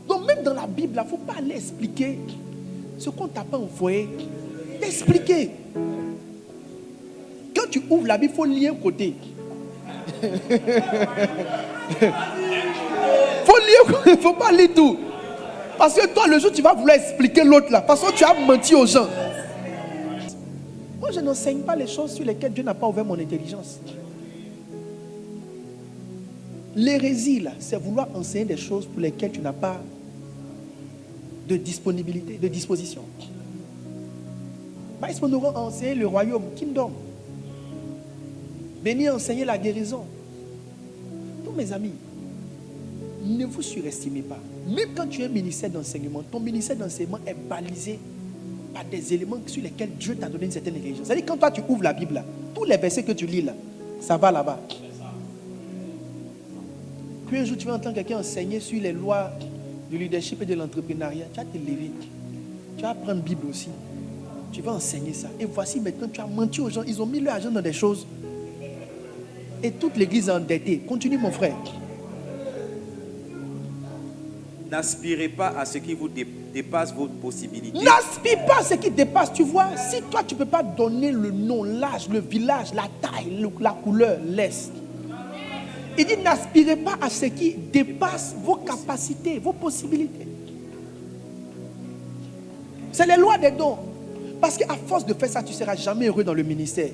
Donc même même dans la Bible, il ne faut pas aller expliquer ce qu'on t'a pas envoyé. T'expliquer. Quand tu ouvres la Bible, il faut lire un côté. Il ne faut pas lire tout. Parce que toi, le jour, tu vas vouloir expliquer l'autre là. Parce que tu as menti aux gens. Moi, je n'enseigne pas les choses sur lesquelles Dieu n'a pas ouvert mon intelligence. L'hérésie, là, c'est vouloir enseigner des choses pour lesquelles tu n'as pas de disponibilité, de disposition. Ils vont nous enseigner le royaume, kingdom. Venir enseigner la guérison. Tous mes amis, ne vous surestimez pas. Même quand tu es ministère d'enseignement, ton ministère d'enseignement est balisé par des éléments sur lesquels Dieu t'a donné une certaine intelligence. C'est-à-dire quand toi tu ouvres la Bible, là, tous les versets que tu lis là, ça va là-bas. Puis un jour tu vas entendre quelqu'un enseigner sur les lois du leadership et de l'entrepreneuriat. Tu vas te lever. Tu vas prendre Bible aussi. Tu vas enseigner ça. Et voici maintenant tu as menti aux gens. Ils ont mis leur argent dans des choses. Et toute l'église est endettée. Continue mon frère. N'aspirez pas à ce qui vous dépasse vos possibilités. N'aspire pas à ce qui dépasse. Tu vois, si toi tu ne peux pas donner le nom, l'âge, le village, la taille, la couleur, laisse. Il dit n'aspirez pas à ce qui dépasse vos capacités, vos possibilités. C'est les lois des dons. Parce qu'à force de faire ça, tu ne seras jamais heureux dans le ministère.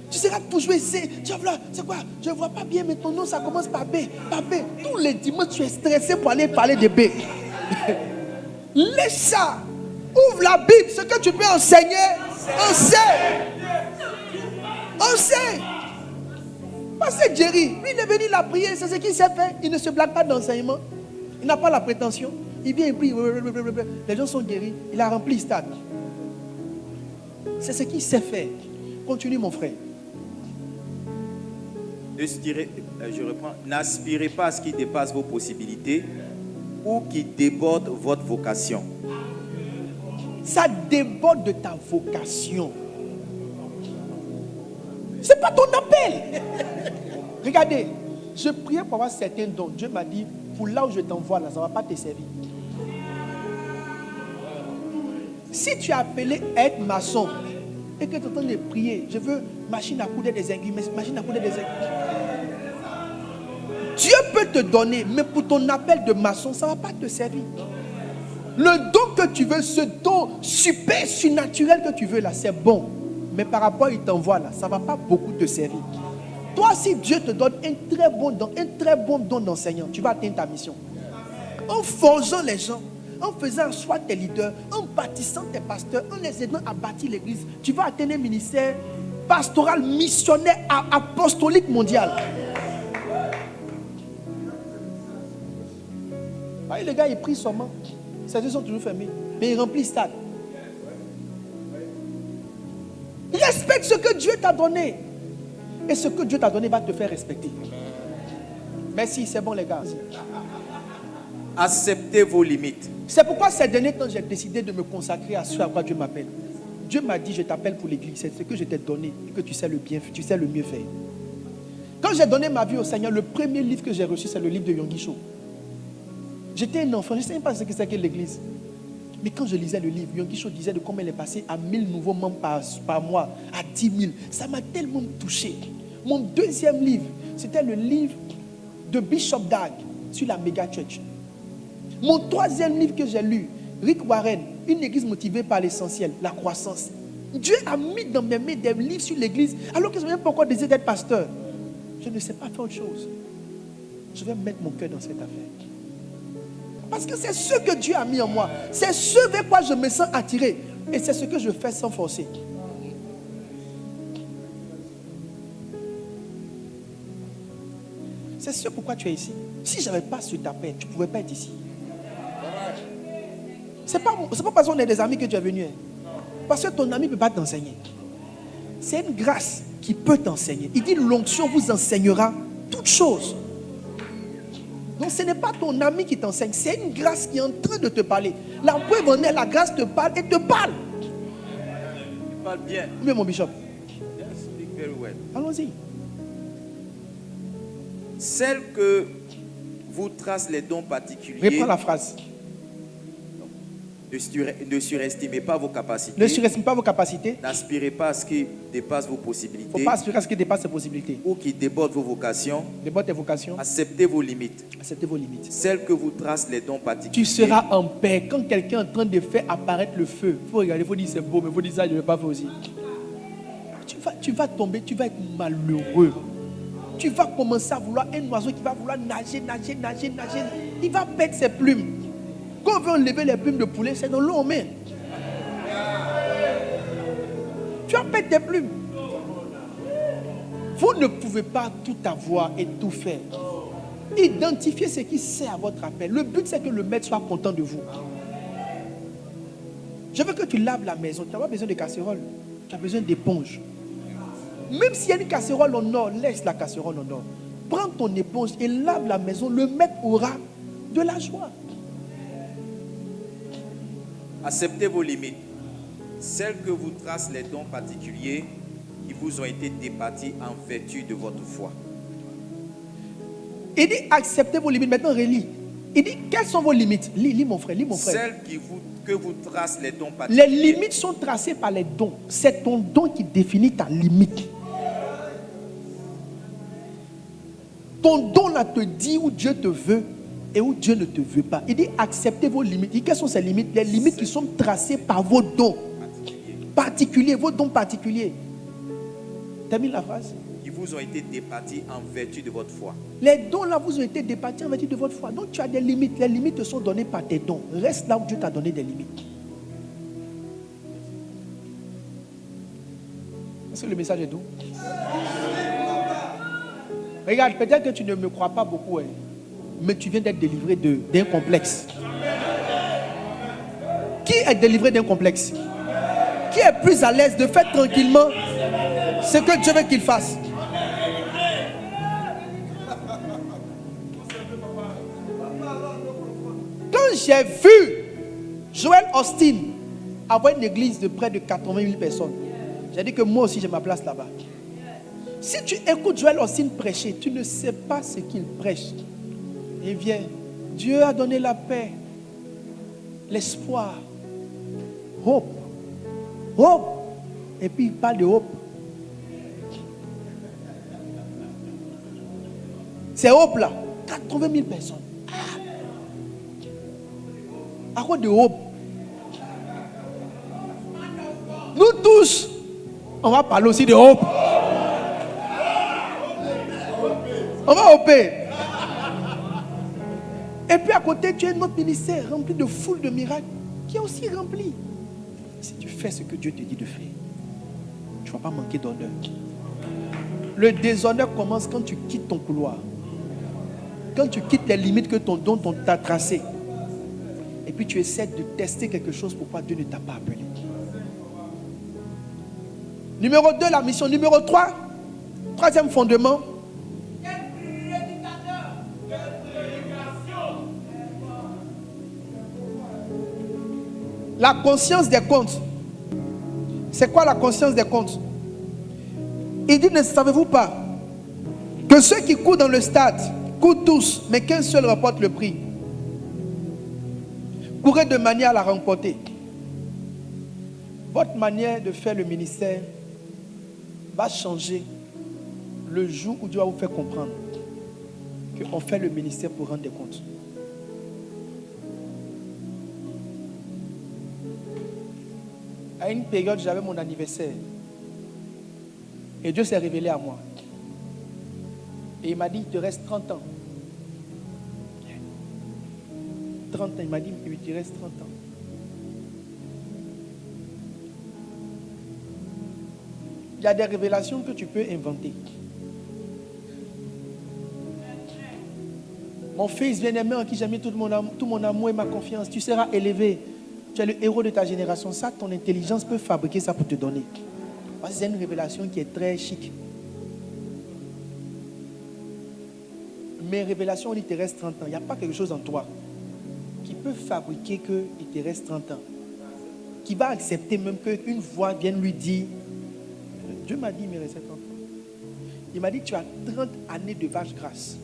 Tu seras toujours essayé. Tu vas c'est quoi? Je ne vois pas bien, mais ton nom, ça commence par B. Par B. Tous les dimanches, tu es stressé pour aller parler de B. Laisse ça. Ouvre la Bible. Ce que tu peux enseigner, enseigne. Enseigne. Parce que Jerry, lui, il est venu la prier. C'est ce qu'il sait faire. Il ne se blague pas d'enseignement. Il n'a pas la prétention. Il vient, il prie. Les gens sont guéris. Il a rempli le stade. C'est ce qu'il sait faire. Continue, mon frère. Je reprends. N'aspirez pas à ce qui dépasse vos possibilités ou qui déborde votre vocation. Ça déborde de ta vocation. Ce n'est pas ton appel. Regardez, je priais pour avoir certains dons. Dieu m'a dit, pour là où je t'envoie, là, ça ne va pas te servir. Si tu es appelé à être maçon et que tu es en train de prier, je veux machine à coudre des aiguilles, machine à coudre des aiguilles. Dieu peut te donner, mais pour ton appel de maçon, ça ne va pas te servir. Le don que tu veux, ce don super surnaturel que tu veux là, c'est bon. Mais par rapport à il t'envoie là, ça ne va pas beaucoup te servir. Toi, si Dieu te donne un très bon don d'enseignant, tu vas atteindre ta mission. En forgeant les gens, en faisant asseoir tes leaders, en bâtissant tes pasteurs, en les aidant à bâtir l'église, tu vas atteindre un ministère pastoral, missionnaire, apostolique mondial. Ah, les gars, ils prient seulement. Ces yeux sont toujours fermés. Mais ils remplissent stade. Respecte ce que Dieu t'a donné. Et ce que Dieu t'a donné va te faire respecter. Merci, c'est bon les gars. Acceptez vos limites. C'est pourquoi ces derniers temps, j'ai décidé de me consacrer à ce à quoi Dieu m'appelle. Dieu m'a dit, je t'appelle pour l'église. C'est ce que je t'ai donné et que tu sais le bien, tu sais le mieux faire. Quand j'ai donné ma vie au Seigneur, le premier livre que j'ai reçu, c'est le livre de Yonggi Cho. J'étais un enfant, je ne savais pas ce que c'est que l'église. Mais quand je lisais le livre, Yonggi Cho disait de comment il est passé à 1000 nouveaux membres par mois, à 10 000. Ça m'a tellement touché. Mon deuxième livre, c'était le livre de Bishop Dag sur la méga church. Mon troisième livre que j'ai lu, Rick Warren, une église motivée par l'essentiel, la croissance. Dieu a mis dans mes mains des livres sur l'église, alors que je n'ai même pas encore désiré d'être pasteur. Je ne sais pas faire autre chose. Je vais mettre mon cœur dans cette affaire. Parce que c'est ce que Dieu a mis en moi. C'est ce vers quoi je me sens attiré. Et c'est ce que je fais sans forcer. C'est ce pourquoi tu es ici. Si je n'avais pas su t'appeler, tu ne pouvais pas être ici. Ce n'est pas parce qu'on est des amis que tu es venu. Parce que ton ami ne peut pas t'enseigner. C'est une grâce qui peut t'enseigner. Il dit l'onction vous enseignera toutes choses. Donc ce n'est pas ton ami qui t'enseigne. C'est une grâce qui est en train de te parler. La preuve en est, la grâce te parle et te parle. Tu parles bien. Oui, mon bishop. Yes, speak very well. Allons-y. Celle que vous trace les dons particuliers. Reprends la phrase. Ne surestimez pas vos capacités. Ne surestimez pas vos capacités. N'aspirez pas à ce qui dépasse vos Il ne possibilités. faut pas aspirer à ce qui dépasse ses possibilités. Ou qui déborde vos vocations. Déborde tes vocations. Acceptez vos limites. Acceptez vos limites. Celles que vous tracent les dons particuliers. Tu seras en paix. Quand quelqu'un est en train de faire apparaître le feu, il faut regarder, il faut dire c'est beau, mais il faut dire ça, je ne vais pas faire aussi. Tu vas tomber, tu vas être malheureux. Tu vas commencer à vouloir un oiseau qui va vouloir nager. Il va perdre ses plumes. Quand on veut enlever les plumes de poulet, c'est dans l'eau en main. Tu vas perdre tes plumes. Vous ne pouvez pas tout avoir et tout faire. Identifiez ce qui sert à votre appel. Le but, c'est que le maître soit content de vous. Je veux que tu laves la maison. Tu n'as pas besoin de casserole. Tu as besoin d'éponge. Même s'il y a une casserole en or, laisse la casserole en or. Prends ton éponge et lave la maison. Le maître aura de la joie. Acceptez vos limites. Celles que vous tracent les dons particuliers qui vous ont été départis en vertu de votre foi. Il dit acceptez vos limites. Maintenant, relis. Il dit quelles sont vos limites? Lis mon frère, lis mon frère. Celles que vous tracent les dons particuliers. Les limites sont tracées par les dons. C'est ton don qui définit ta limite. Ton don là te dit où Dieu te veut et où Dieu ne te veut pas. Il dit acceptez vos limites. Il dit quelles sont ces limites? Les limites qui sont tracées par vos dons particuliers, vos dons particuliers. Termine la phrase. Qui vous ont été départis en vertu de votre foi. Les dons là vous ont été départis en vertu de votre foi. Donc tu as des limites. Les limites te sont données par tes dons. Reste là où Dieu t'a donné des limites. Est-ce que le message est doux? Regarde, peut-être que tu ne me crois pas beaucoup, hein, mais tu viens d'être délivré d'un complexe. Qui est délivré d'un complexe? Qui est plus à l'aise de faire tranquillement ce que Dieu veut qu'il fasse? Quand j'ai vu Joel Austin avoir une église de près de 80 000 personnes, j'ai dit que moi aussi j'ai ma place là-bas. Si tu écoutes Joel Austin prêcher, tu ne sais pas ce qu'il prêche. Il vient. Dieu a donné la paix, l'espoir, hope. Hope. Et puis il parle de hope. C'est hope là. 80 000 personnes. À quoi de hope? Nous tous, on va parler aussi de hope. On va hopper. Et puis à côté, tu as notre ministère rempli de foule de miracles qui est aussi rempli. Si tu fais ce que Dieu te dit de faire, tu ne vas pas manquer d'honneur. Le déshonneur commence quand tu quittes ton couloir. Quand tu quittes les limites que ton don t'a tracées. Et puis tu essaies de tester quelque chose pourquoi Dieu ne t'a pas appelé. Numéro 2, la mission. Numéro 3, troisième fondement. La conscience des comptes. C'est quoi la conscience des comptes? Il dit, ne savez-vous pas que ceux qui courent dans le stade courent tous, mais qu'un seul remporte le prix? Courez de manière à la remporter. Votre manière de faire le ministère va changer le jour où Dieu va vous faire comprendre qu'on fait le ministère pour rendre des comptes. À une période, j'avais mon anniversaire. Et Dieu s'est révélé à moi. Et il m'a dit, il te reste 30 ans. 30 ans, il m'a dit, il te reste 30 ans. Il y a des révélations que tu peux inventer. Mon fils bien-aimé en qui j'ai mis tout mon amour et ma confiance, tu seras élevé. Tu es le héros de ta génération. Ça, ton intelligence peut fabriquer ça pour te donner. Parce que c'est une révélation qui est très chic. Mais révélation, on dit qu'il te reste 30 ans. Il n'y a pas quelque chose en toi qui peut fabriquer qu'il te reste 30 ans. Qui va accepter même qu'une voix vienne lui dire, Dieu m'a dit, il me restait 30 ans. Il m'a dit, tu as 30 années de vache grasse.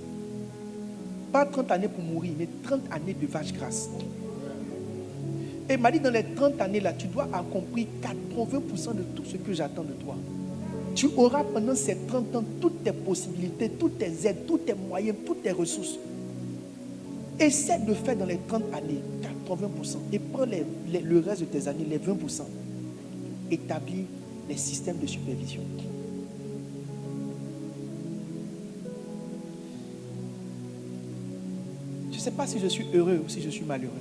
Pas 30 années pour mourir, mais 30 années de vache grasse. Et il m'a dit, dans les 30 années là, tu dois accomplir 80% de tout ce que j'attends de toi. Tu auras pendant ces 30 ans toutes tes possibilités, toutes tes aides, tous tes moyens, toutes tes ressources. Essaie de faire dans les 30 années 80% et prends le reste de tes années, les 20%. Établis les systèmes de supervision. Je ne sais pas si je suis heureux ou si je suis malheureux.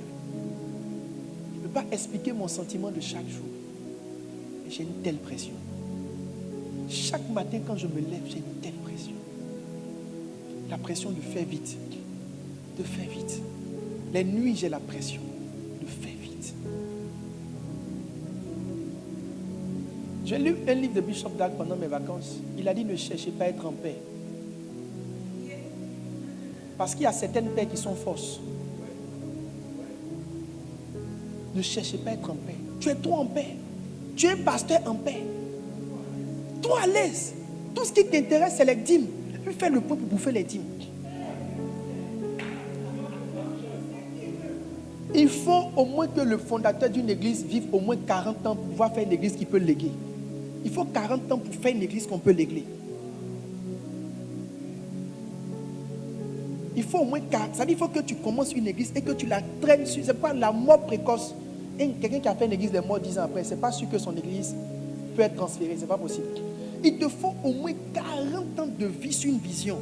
Je ne peux pas expliquer mon sentiment de chaque jour. Mais j'ai une telle pression. Chaque matin quand je me lève, j'ai une telle pression. La pression de faire vite. De faire vite. Les nuits, j'ai la pression de faire vite. J'ai lu un livre de Bishop Dag pendant mes vacances. Il a dit, ne cherchez pas à être en paix. Parce qu'il y a certaines paix qui sont fausses. Ne cherchez pas à être en paix. Tu es trop en paix. Tu es un pasteur en paix. Toi à l'aise. Tout ce qui t'intéresse, c'est les dîmes. Puis fais le point pour bouffer les dîmes. Il faut au moins que le fondateur d'une église vive au moins 40 ans pour pouvoir faire une église qui peut léguer. Il faut 40 ans pour faire une église qu'on peut léguer. Il faut au moins 40. Ça dit, il faut que tu commences une église et que tu la traînes sur. C'est pas la mort précoce. Et quelqu'un qui a fait une église, est mort 10 ans après. C'est pas sûr que son église peut être transférée. C'est pas possible. Il te faut au moins 40 ans de vie sur une vision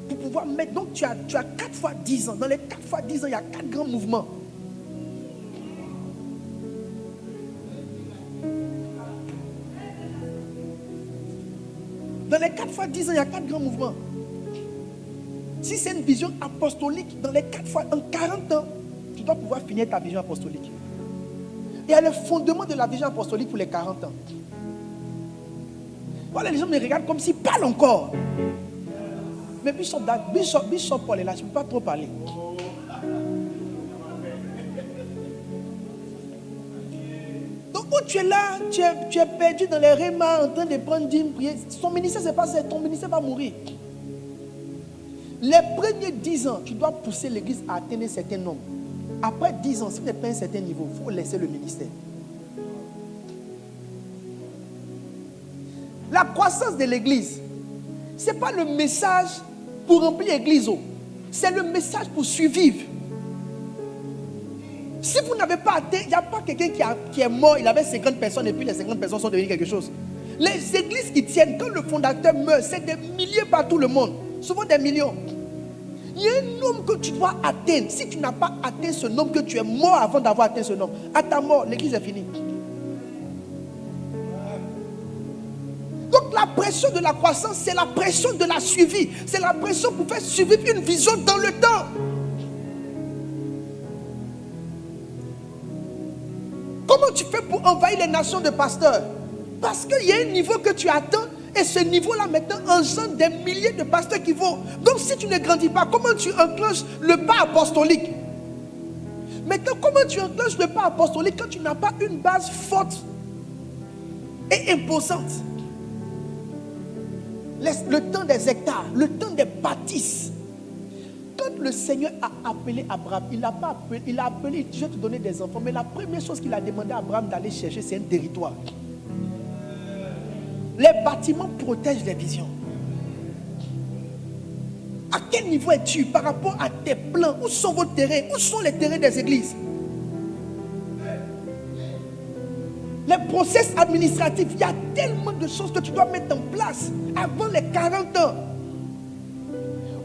pour pouvoir mettre. Donc tu as 4 fois 10 ans. Dans les 4 fois 10 ans, il y a 4 grands mouvements. Dans les 4 fois 10 ans, il y a 4 grands mouvements. Si c'est une vision apostolique, dans les 4 fois, en 40 ans, tu dois pouvoir finir ta vision apostolique. Il y a le fondement de la vision apostolique pour les 40 ans. Voilà, les gens me regardent comme s'ils parlent encore. Mais Bishop Paul est là, je ne peux pas trop parler. Donc, où tu es là, tu es perdu dans les rémas en train de prendre dîme, prier. Son ministère, c'est pas ça, ton ministère va mourir. Les premiers 10 ans, tu dois pousser l'église à atteindre un certain nombre. Après 10 ans, si vous n'êtes pas à un certain niveau, il faut laisser le ministère. La croissance de l'église, ce n'est pas le message pour remplir l'église. C'est le message pour survivre. Si vous n'avez pas atteint, il n'y a pas quelqu'un qui est mort, il avait 50 personnes et puis les 50 personnes sont devenues quelque chose. Les églises qui tiennent, quand le fondateur meurt, c'est des milliers par tout le monde. Souvent des millions. Il y a un nombre que tu dois atteindre. Si tu n'as pas atteint ce nombre, que tu es mort avant d'avoir atteint ce nombre, à ta mort, l'église est finie. Donc la pression de la croissance, c'est la pression de la suivi. C'est la pression pour faire survivre une vision dans le temps. Comment tu fais pour envahir les nations de pasteurs? Parce qu'il y a un niveau que tu atteins. Et ce niveau-là, maintenant, engendre des milliers de pasteurs qui vont. Donc, si tu ne grandis pas, comment tu enclenches le pas apostolique? Maintenant, comment tu enclenches le pas apostolique quand tu n'as pas une base forte et imposante? Le temps des hectares, le temps des bâtisses. Quand le Seigneur a appelé Abraham, il a appelé, il a dit, je vais te donner des enfants. Mais la première chose qu'il a demandé à Abraham d'aller chercher, c'est un territoire. Les bâtiments protègent les visions. À quel niveau es-tu par rapport à tes plans? Où sont vos terrains? Où sont les terrains des églises? Les process administratifs, il y a tellement de choses que tu dois mettre en place avant les 40 ans.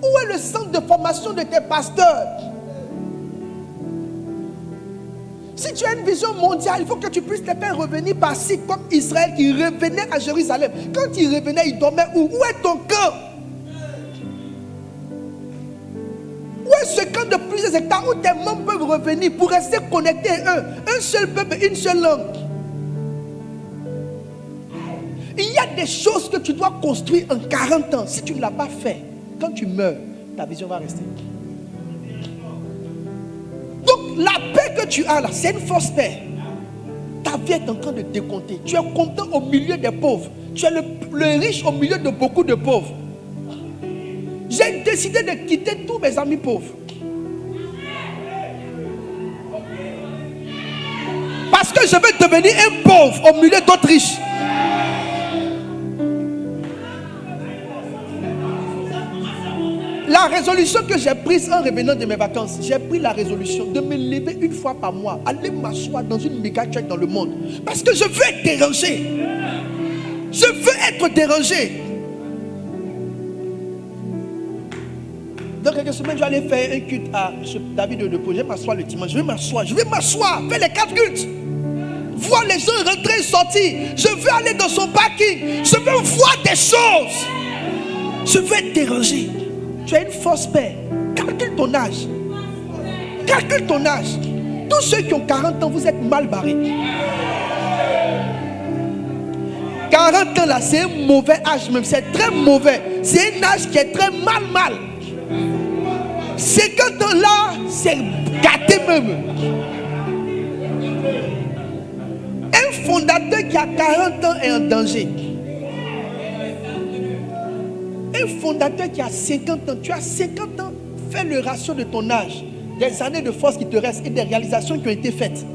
Où est le centre de formation de tes pasteurs? Si tu as une vision mondiale, il faut que tu puisses les faire revenir par cycle, comme Israël qui revenait à Jérusalem. Quand il revenait, il dormait où? Où est ton camp? Où est ce camp de plusieurs hectares où tes membres peuvent revenir pour rester connectés à eux? Un seul peuple, une seule langue. Il y a des choses que tu dois construire en 40 ans. Si tu ne l'as pas fait, quand tu meurs, ta vision va rester. Donc la paix que tu as là, c'est une fausse paix. Ta vie est en train de décompter. Tu es content au milieu des pauvres. Tu es le riche au milieu de beaucoup de pauvres. J'ai décidé de quitter tous mes amis pauvres. que je vais devenir un pauvre au milieu d'autres riches. La résolution que j'ai prise en revenant de mes vacances, j'ai pris la résolution de me lever une fois par mois, aller m'asseoir dans une méga church dans le monde. Parce que je veux être dérangé. Je veux être dérangé. Dans quelques semaines, je vais aller faire un culte à M. David de Depo. Je vais m'asseoir le dimanche. Je vais m'asseoir, faire les 4 cultes. Voir les gens rentrer et sortir. Je veux aller dans son parking. Je veux voir des choses. Je veux être dérangé. Tu as une fausse paix. Calcule ton âge. Calcule ton âge. Tous ceux qui ont 40 ans, vous êtes mal barrés. 40 ans là, c'est un mauvais âge même. C'est très mauvais. C'est un âge qui est très mal. 50 ans là, c'est gâté même. Un fondateur qui a 40 ans est en danger. Un fondateur qui a 50 ans, tu as 50 ans, fais le ratio de ton âge, des années de force qui te restent et des réalisations qui ont été faites.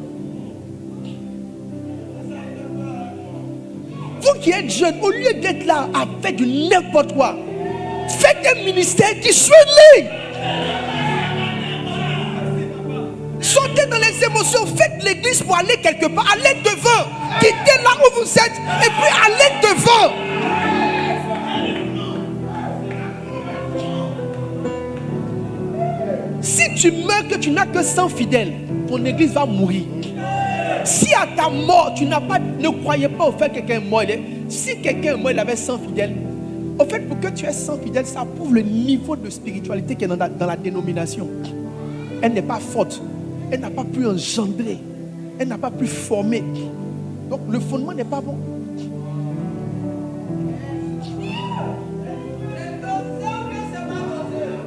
Vous qui êtes jeunes, au lieu d'être là à faire du n'importe quoi, faites un ministère qui suit ligne. Sortez dans les émotions, faites l'église pour aller quelque part, allez devant, quittez là où vous êtes et puis allez devant. Si tu meurs que tu n'as que 100 fidèles, ton église va mourir. Si à ta mort, ne croyez pas au fait que quelqu'un est mort. Si quelqu'un est mort, il avait 100 fidèles. Au fait, pour que tu aies 100 fidèles, ça prouve le niveau de spiritualité qui est dans la dénomination. Elle n'est pas forte. Elle n'a pas pu engendrer. Elle n'a pas pu former. Donc le fondement n'est pas bon.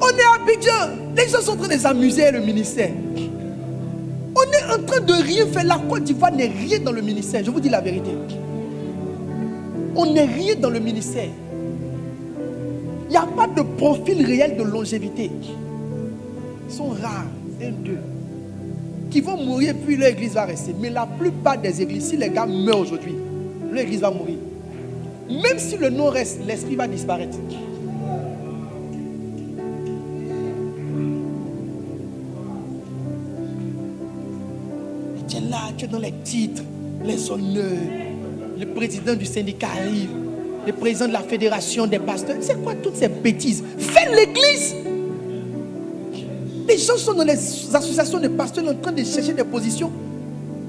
On est à Abidjan. Les gens sont en train de s'amuser le ministère. On est en train de rien faire. La Côte d'Ivoire n'est rien dans le ministère. Je vous dis la vérité. On n'est rien dans le ministère. Il n'y a pas de profil réel de longévité. Ils sont rares. Un, deux. Qui vont mourir puis l'église va rester. Mais la plupart des églises, si les gars meurent aujourd'hui, l'église va mourir. Même si le nom reste, l'esprit va disparaître. Tu es là, tu es dans les titres, les honneurs. Le président du syndicat arrive. Le président de la fédération des pasteurs. C'est quoi toutes ces bêtises? Fais l'église. Les gens sont dans les associations de pasteurs en train de chercher des positions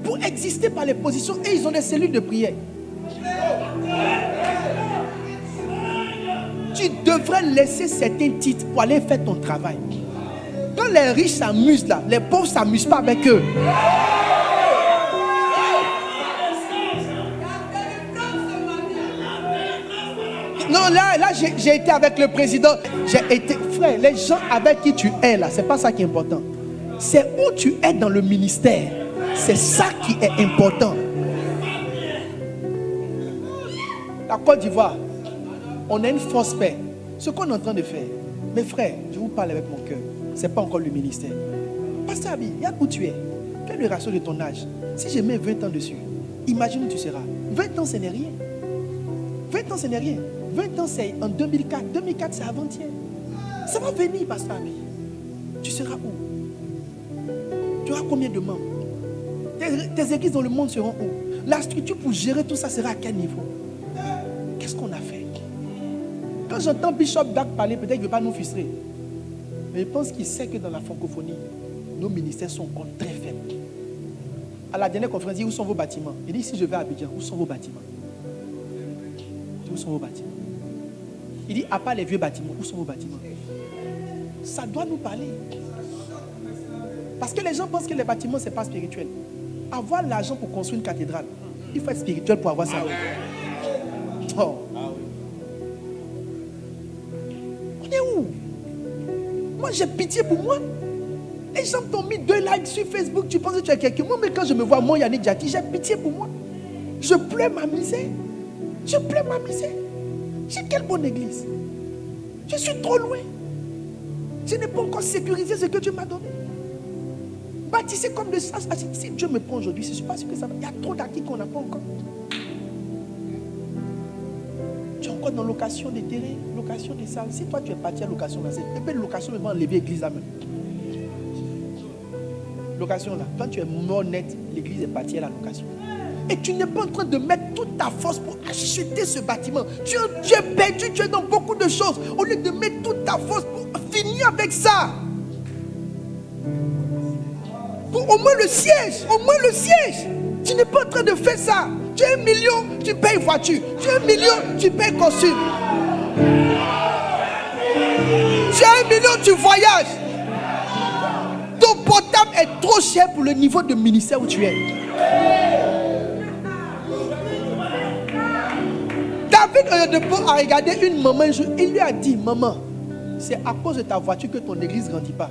pour exister par les positions et ils ont des cellules de prière. Tu devrais laisser certains titres pour aller faire ton travail. Quand les riches s'amusent là, les pauvres ne s'amusent pas avec eux. Non, là j'ai été avec le président. J'ai été, frère, les gens avec qui tu es là, c'est pas ça qui est important. C'est où tu es dans le ministère. C'est ça qui est important. La Côte d'Ivoire, on a une fausse paix. Ce qu'on est en train de faire, mes frères, je vous parle avec mon cœur, c'est pas encore le ministère. Pasteur Abi, regarde où tu es. Fais le ratio de ton âge. Si je mets 20 ans dessus, imagine où tu seras. 20 ans, ce n'est rien. 20 ans, ce n'est rien. 20 ans, c'est en 2004. 2004, c'est avant-hier. Ça va venir, Pasteur Abi. Tu seras où? Tu auras combien de membres? Tes églises dans le monde seront où? La structure pour gérer tout ça sera à quel niveau? Qu'est-ce qu'on a fait? Quand j'entends Bishop Dag parler, peut-être qu'il ne veut pas nous frustrer. Mais je pense qu'il sait que dans la francophonie, nos ministères sont encore très faibles. À la dernière conférence, il dit, où sont vos bâtiments? Il dit, si je vais à Abidjan, où sont vos bâtiments? Où sont vos bâtiments? Il dit, à part les vieux bâtiments, où sont vos bâtiments? Ça doit nous parler. Parce que les gens pensent que les bâtiments, ce n'est pas spirituel. Avoir l'argent pour construire une cathédrale, il faut être spirituel pour avoir ça. Oh. On est où? Moi, j'ai pitié pour moi. Les gens t'ont mis 2 likes sur Facebook, tu penses que tu es quelqu'un. Moi, mais quand je me vois, moi, Yannick Diati, j'ai pitié pour moi. Je pleure ma misère. Je pleure ma misère. J'ai quelle bonne église. Je suis trop loin. Je n'ai pas encore sécurisé ce que Dieu m'a donné. Bâtissez comme le sage. Si Dieu me prend aujourd'hui, je ne suis pas sûr que ça va. Il y a trop d'acquis qu'on n'a pas encore. Tu es encore dans location des terrains, location des salles. Si toi tu es parti à location, là, c'est peut-être location même enlever l'église là même. Location là. Quand tu es mort net, l'église est partie à la location. Et tu n'es pas en train de mettre toute ta force pour acheter ce bâtiment. Tu es perdu, tu es dans beaucoup de choses. Au lieu de mettre toute ta force pour finir avec ça. Pour au moins le siège. Au moins le siège. Tu n'es pas en train de faire ça. Tu as 1 million, tu payes voiture. Tu as 1 million, tu payes costume. Tu as 1 million, tu voyages. Ton portable est trop cher pour le niveau de ministère où tu es. David Oyedepo a regardé une maman un jour. Il lui a dit, maman, c'est à cause de ta voiture que ton église ne grandit pas.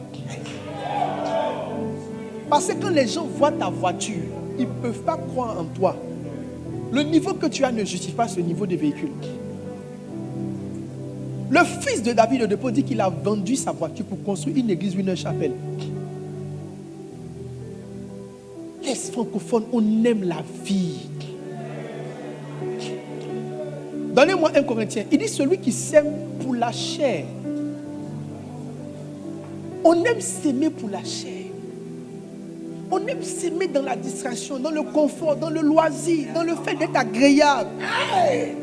Parce que quand les gens voient ta voiture, ils ne peuvent pas croire en toi. Le niveau que tu as ne justifie pas ce niveau de véhicule. Le fils de David Oyedepo dit qu'il a vendu sa voiture pour construire une église ou une chapelle. Les francophones, on aime la vie. Donnez-moi 1 Corinthiens. Il dit celui qui sème pour la chair. On aime s'aimer pour la chair. On aime s'aimer dans la distraction, dans le confort, dans le loisir, dans le fait d'être agréable. Hey!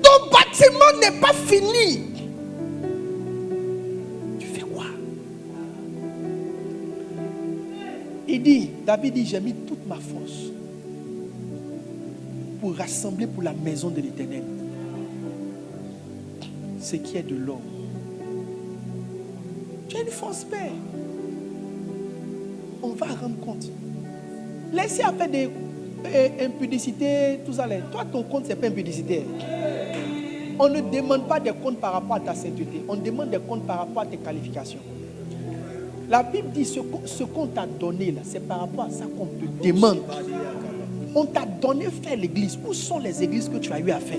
Ton bâtiment n'est pas fini. Tu fais quoi? Il dit, David dit, j'ai mis toute ma force pour rassembler pour la maison de l'Éternel ce qui est de l'or. Tu as une force paix. On va rendre compte. Laissez à faire des impudicités, tout ça. Toi, ton compte, ce n'est pas impudicité. On ne demande pas des comptes par rapport à ta sainteté. On demande des comptes par rapport à tes qualifications. La Bible dit ce qu'on t'a donné, là, c'est par rapport à ça qu'on te demande. On t'a donné faire l'église. Où sont les églises que tu as eu à faire?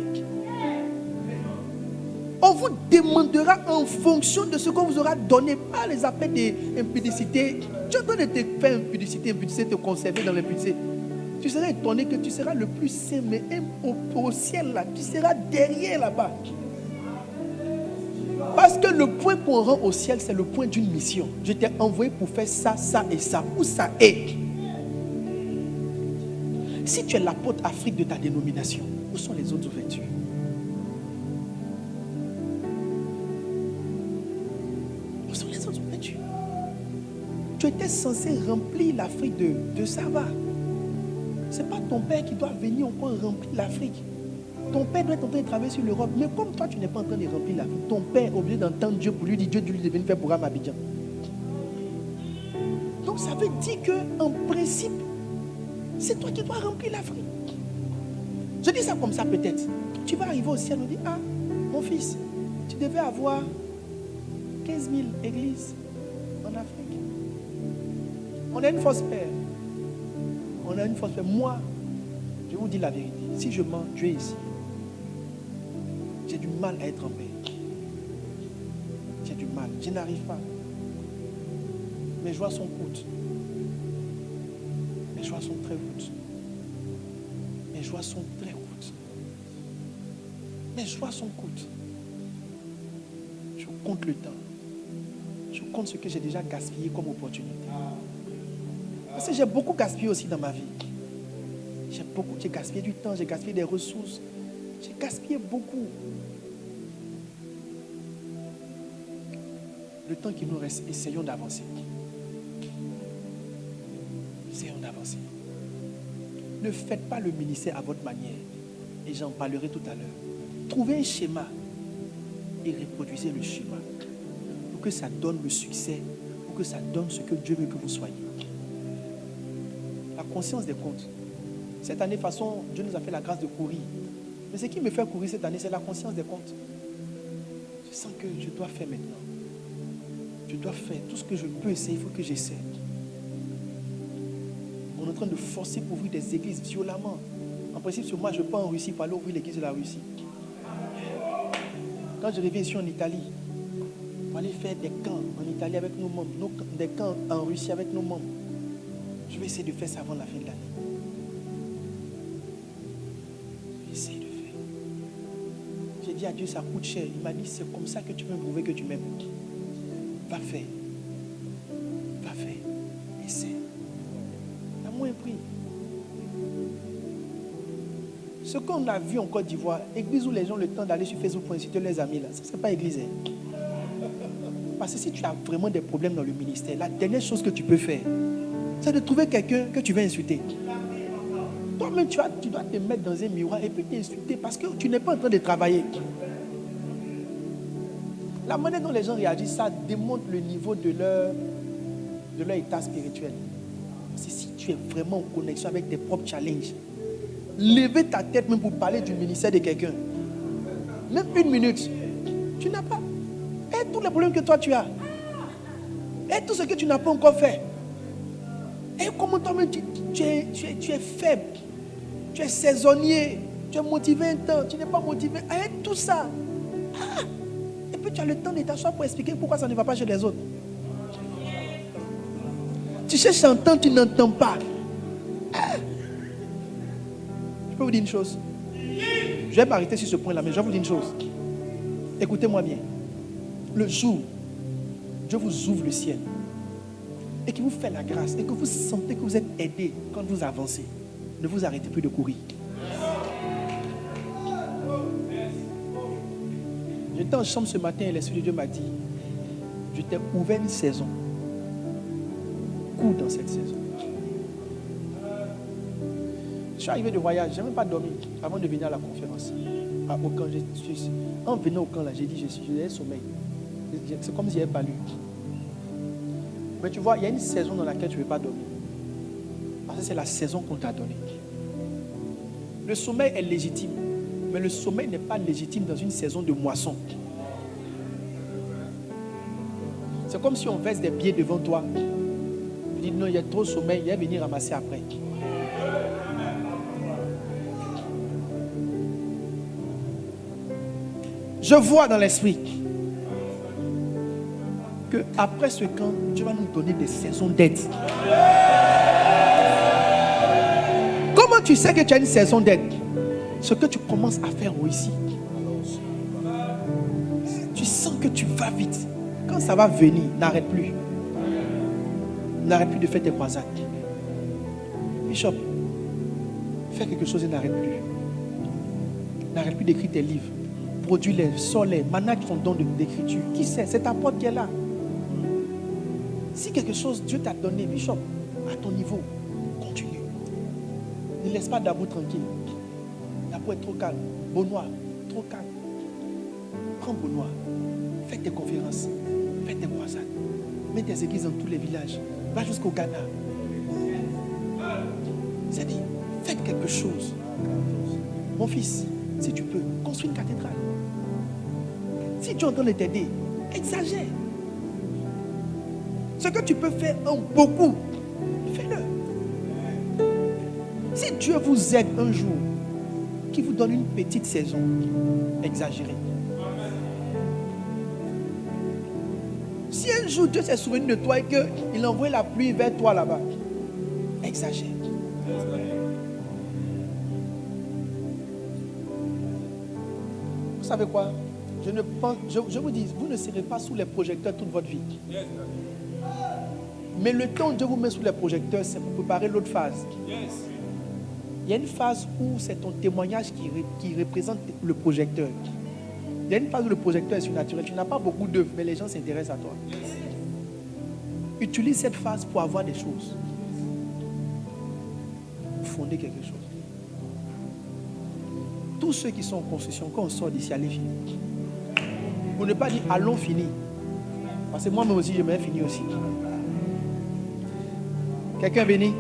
On vous demandera en fonction de ce qu'on vous aura donné. Pas les appels d'impudicité. Dieu donne te faire impudicité, te conserver dans l'impudicité. Tu seras étonné que tu seras le plus saint, mais au ciel là, tu seras derrière là-bas. Parce que le point qu'on rend au ciel, c'est le point d'une mission. Je t'ai envoyé pour faire ça, ça et ça. Où ça est? Si tu es l'apôtre Afrique de ta dénomination, où sont les autres ouvertures? Où sont les autres ouvertures? Tu étais censé remplir l'Afrique de Sava. Ce n'est pas ton père qui doit venir encore remplir l'Afrique. Ton père doit être en train de travailler sur l'Europe. Mais comme toi, tu n'es pas en train de remplir l'Afrique, ton père est obligé d'entendre Dieu pour lui dire Dieu devait venir faire programme à Abidjan. Donc ça veut dire qu'en principe, c'est toi qui dois remplir l'Afrique. Je dis ça comme ça peut-être. Tu vas arriver au ciel et on dit, ah, mon fils, tu devais avoir 15 000 églises en Afrique. On a une fausse paix. On a une fausse paix. Moi, je vous dis la vérité. Si je mens, Dieu est ici. J'ai du mal à être en paix. J'ai du mal. Je n'arrive pas. Mes joies sont courtes. Mes joies sont très courtes. Mes joies sont très courtes. Mes joies sont courtes. Je compte le temps. Je compte ce que j'ai déjà gaspillé comme opportunité. Parce que j'ai beaucoup gaspillé aussi dans ma vie. J'ai gaspillé du temps, j'ai gaspillé des ressources. J'ai gaspillé beaucoup. Le temps qui nous reste, essayons d'avancer. Essayons d'avancer. Ne faites pas le ministère à votre manière. Et j'en parlerai tout à l'heure. Trouvez un schéma et reproduisez le schéma pour que ça donne le succès, pour que ça donne ce que Dieu veut que vous soyez. La conscience des comptes. Cette année, de toute façon, Dieu nous a fait la grâce de courir. Mais ce qui me fait courir cette année, c'est la conscience des comptes. Je sens que je dois faire maintenant. Je dois faire tout ce que je peux essayer, il faut que j'essaie. On est en train de forcer pour ouvrir des églises violemment. En principe, sur moi, je pars en Russie pour aller ouvrir l'église de la Russie. Quand je reviens ici en Italie, On va aller faire des camps en Italie avec nos membres, des camps en Russie avec nos membres. Je vais essayer de faire ça avant la fin de l'année. Je vais essayer de faire. J'ai dit à Dieu, ça coûte cher. Il m'a dit, c'est comme ça que tu peux me prouver que tu m'aimes. Va faire. Va faire. Essaie. À moins prix. Ce qu'on a vu en Côte d'Ivoire, église où les gens ont le temps d'aller sur Facebook pour insulter leurs amis, là, ça c'est pas église. Hein. Parce que si tu as vraiment des problèmes dans le ministère, la dernière chose que tu peux faire, c'est de trouver quelqu'un que tu vas insulter. Toi-même, tu dois te mettre dans un miroir et puis t'insulter parce que tu n'es pas en train de travailler. La manière dont les gens réagissent, ça démontre le niveau de leur état spirituel. Parce que si tu es vraiment en connexion avec tes propres challenges, lever ta tête même pour parler du ministère de quelqu'un, même 1 minute, tu n'as pas. Et tous les problèmes que toi tu as, et tout ce que tu n'as pas encore fait, et comment toi-même tu es faible, tu es saisonnier, tu es motivé un temps, tu n'es pas motivé, et tout ça. Et puis tu as le temps de t'asseoir pour expliquer pourquoi ça ne va pas chez les autres. Tu cherches à entendre, tu n'entends pas. Je peux vous dire une chose. Je vais m'arrêter sur ce point-là, mais je vais vous dire une chose. Écoutez-moi bien. Le jour, Dieu vous ouvre le ciel et qu'il vous fait la grâce et que vous sentez que vous êtes aidé quand vous avancez, ne vous arrêtez plus de courir. J'étais en chambre ce matin et l'Esprit de Dieu m'a dit, je t'ai ouvert une saison. Cours dans cette saison. Je suis arrivé de voyage, je n'ai même pas dormi avant de venir à la conférence. Au camp, en venant au camp, là, j'ai dit, j'ai sommeil. C'est comme si je n'avais pas lu. Mais tu vois, il y a une saison dans laquelle tu ne veux pas dormir. Parce que c'est la saison qu'on t'a donnée. Le sommeil est légitime. Mais le sommeil n'est pas légitime dans une saison de moisson. C'est comme si on verse des billets devant toi. Tu dis non, il y a trop de sommeil, il va venir ramasser après. Je vois dans l'esprit que après ce camp, Dieu va nous donner des saisons d'aide. Comment tu sais que tu as une saison d'aide? Ce que tu commences à faire ici. Tu sens que tu vas vite. Quand ça va venir, n'arrête plus. N'arrête plus de faire tes croisades. Bishop, fais quelque chose et n'arrête plus. N'arrête plus d'écrire tes livres. Produis-les, sors-les, manage ton don d'écriture. Qui sait? C'est ta porte qui est là. Si quelque chose Dieu t'a donné, Bishop, à ton niveau, continue. Ne laisse pas Dabou tranquille. Dabou est trop calme. Benoît, trop calme. Prends Benoît. Fais tes conférences. Fais tes croisades. Mets tes églises dans tous les villages. Va jusqu'au Ghana. C'est-à-dire, faites quelque chose. Mon fils, si tu peux, construis une cathédrale. Si tu entends t'aider, exagère. Ce que tu peux faire en beaucoup, fais-le. Si Dieu vous aide un jour, qu'il vous donne une petite saison, exagérez. Si un jour Dieu s'est souvenu de toi et qu'il envoie la pluie vers toi là-bas, exagère. Vous savez quoi? Je vous dis, vous ne serez pas sous les projecteurs toute votre vie. Mais le temps où Dieu vous met sous les projecteurs, c'est pour préparer l'autre phase. Il y a une phase où c'est ton témoignage qui représente le projecteur. Il y a une phase où le projecteur est surnaturel. Tu n'as pas beaucoup d'œuvres, mais les gens s'intéressent à toi. Utilise cette phase pour avoir des choses. Fonder quelque chose. Tous ceux qui sont en construction, quand on sort d'ici, allez finir. Pour ne pas dire allons finir. Parce que moi-même aussi, je vais finir aussi. Quelqu'un béni?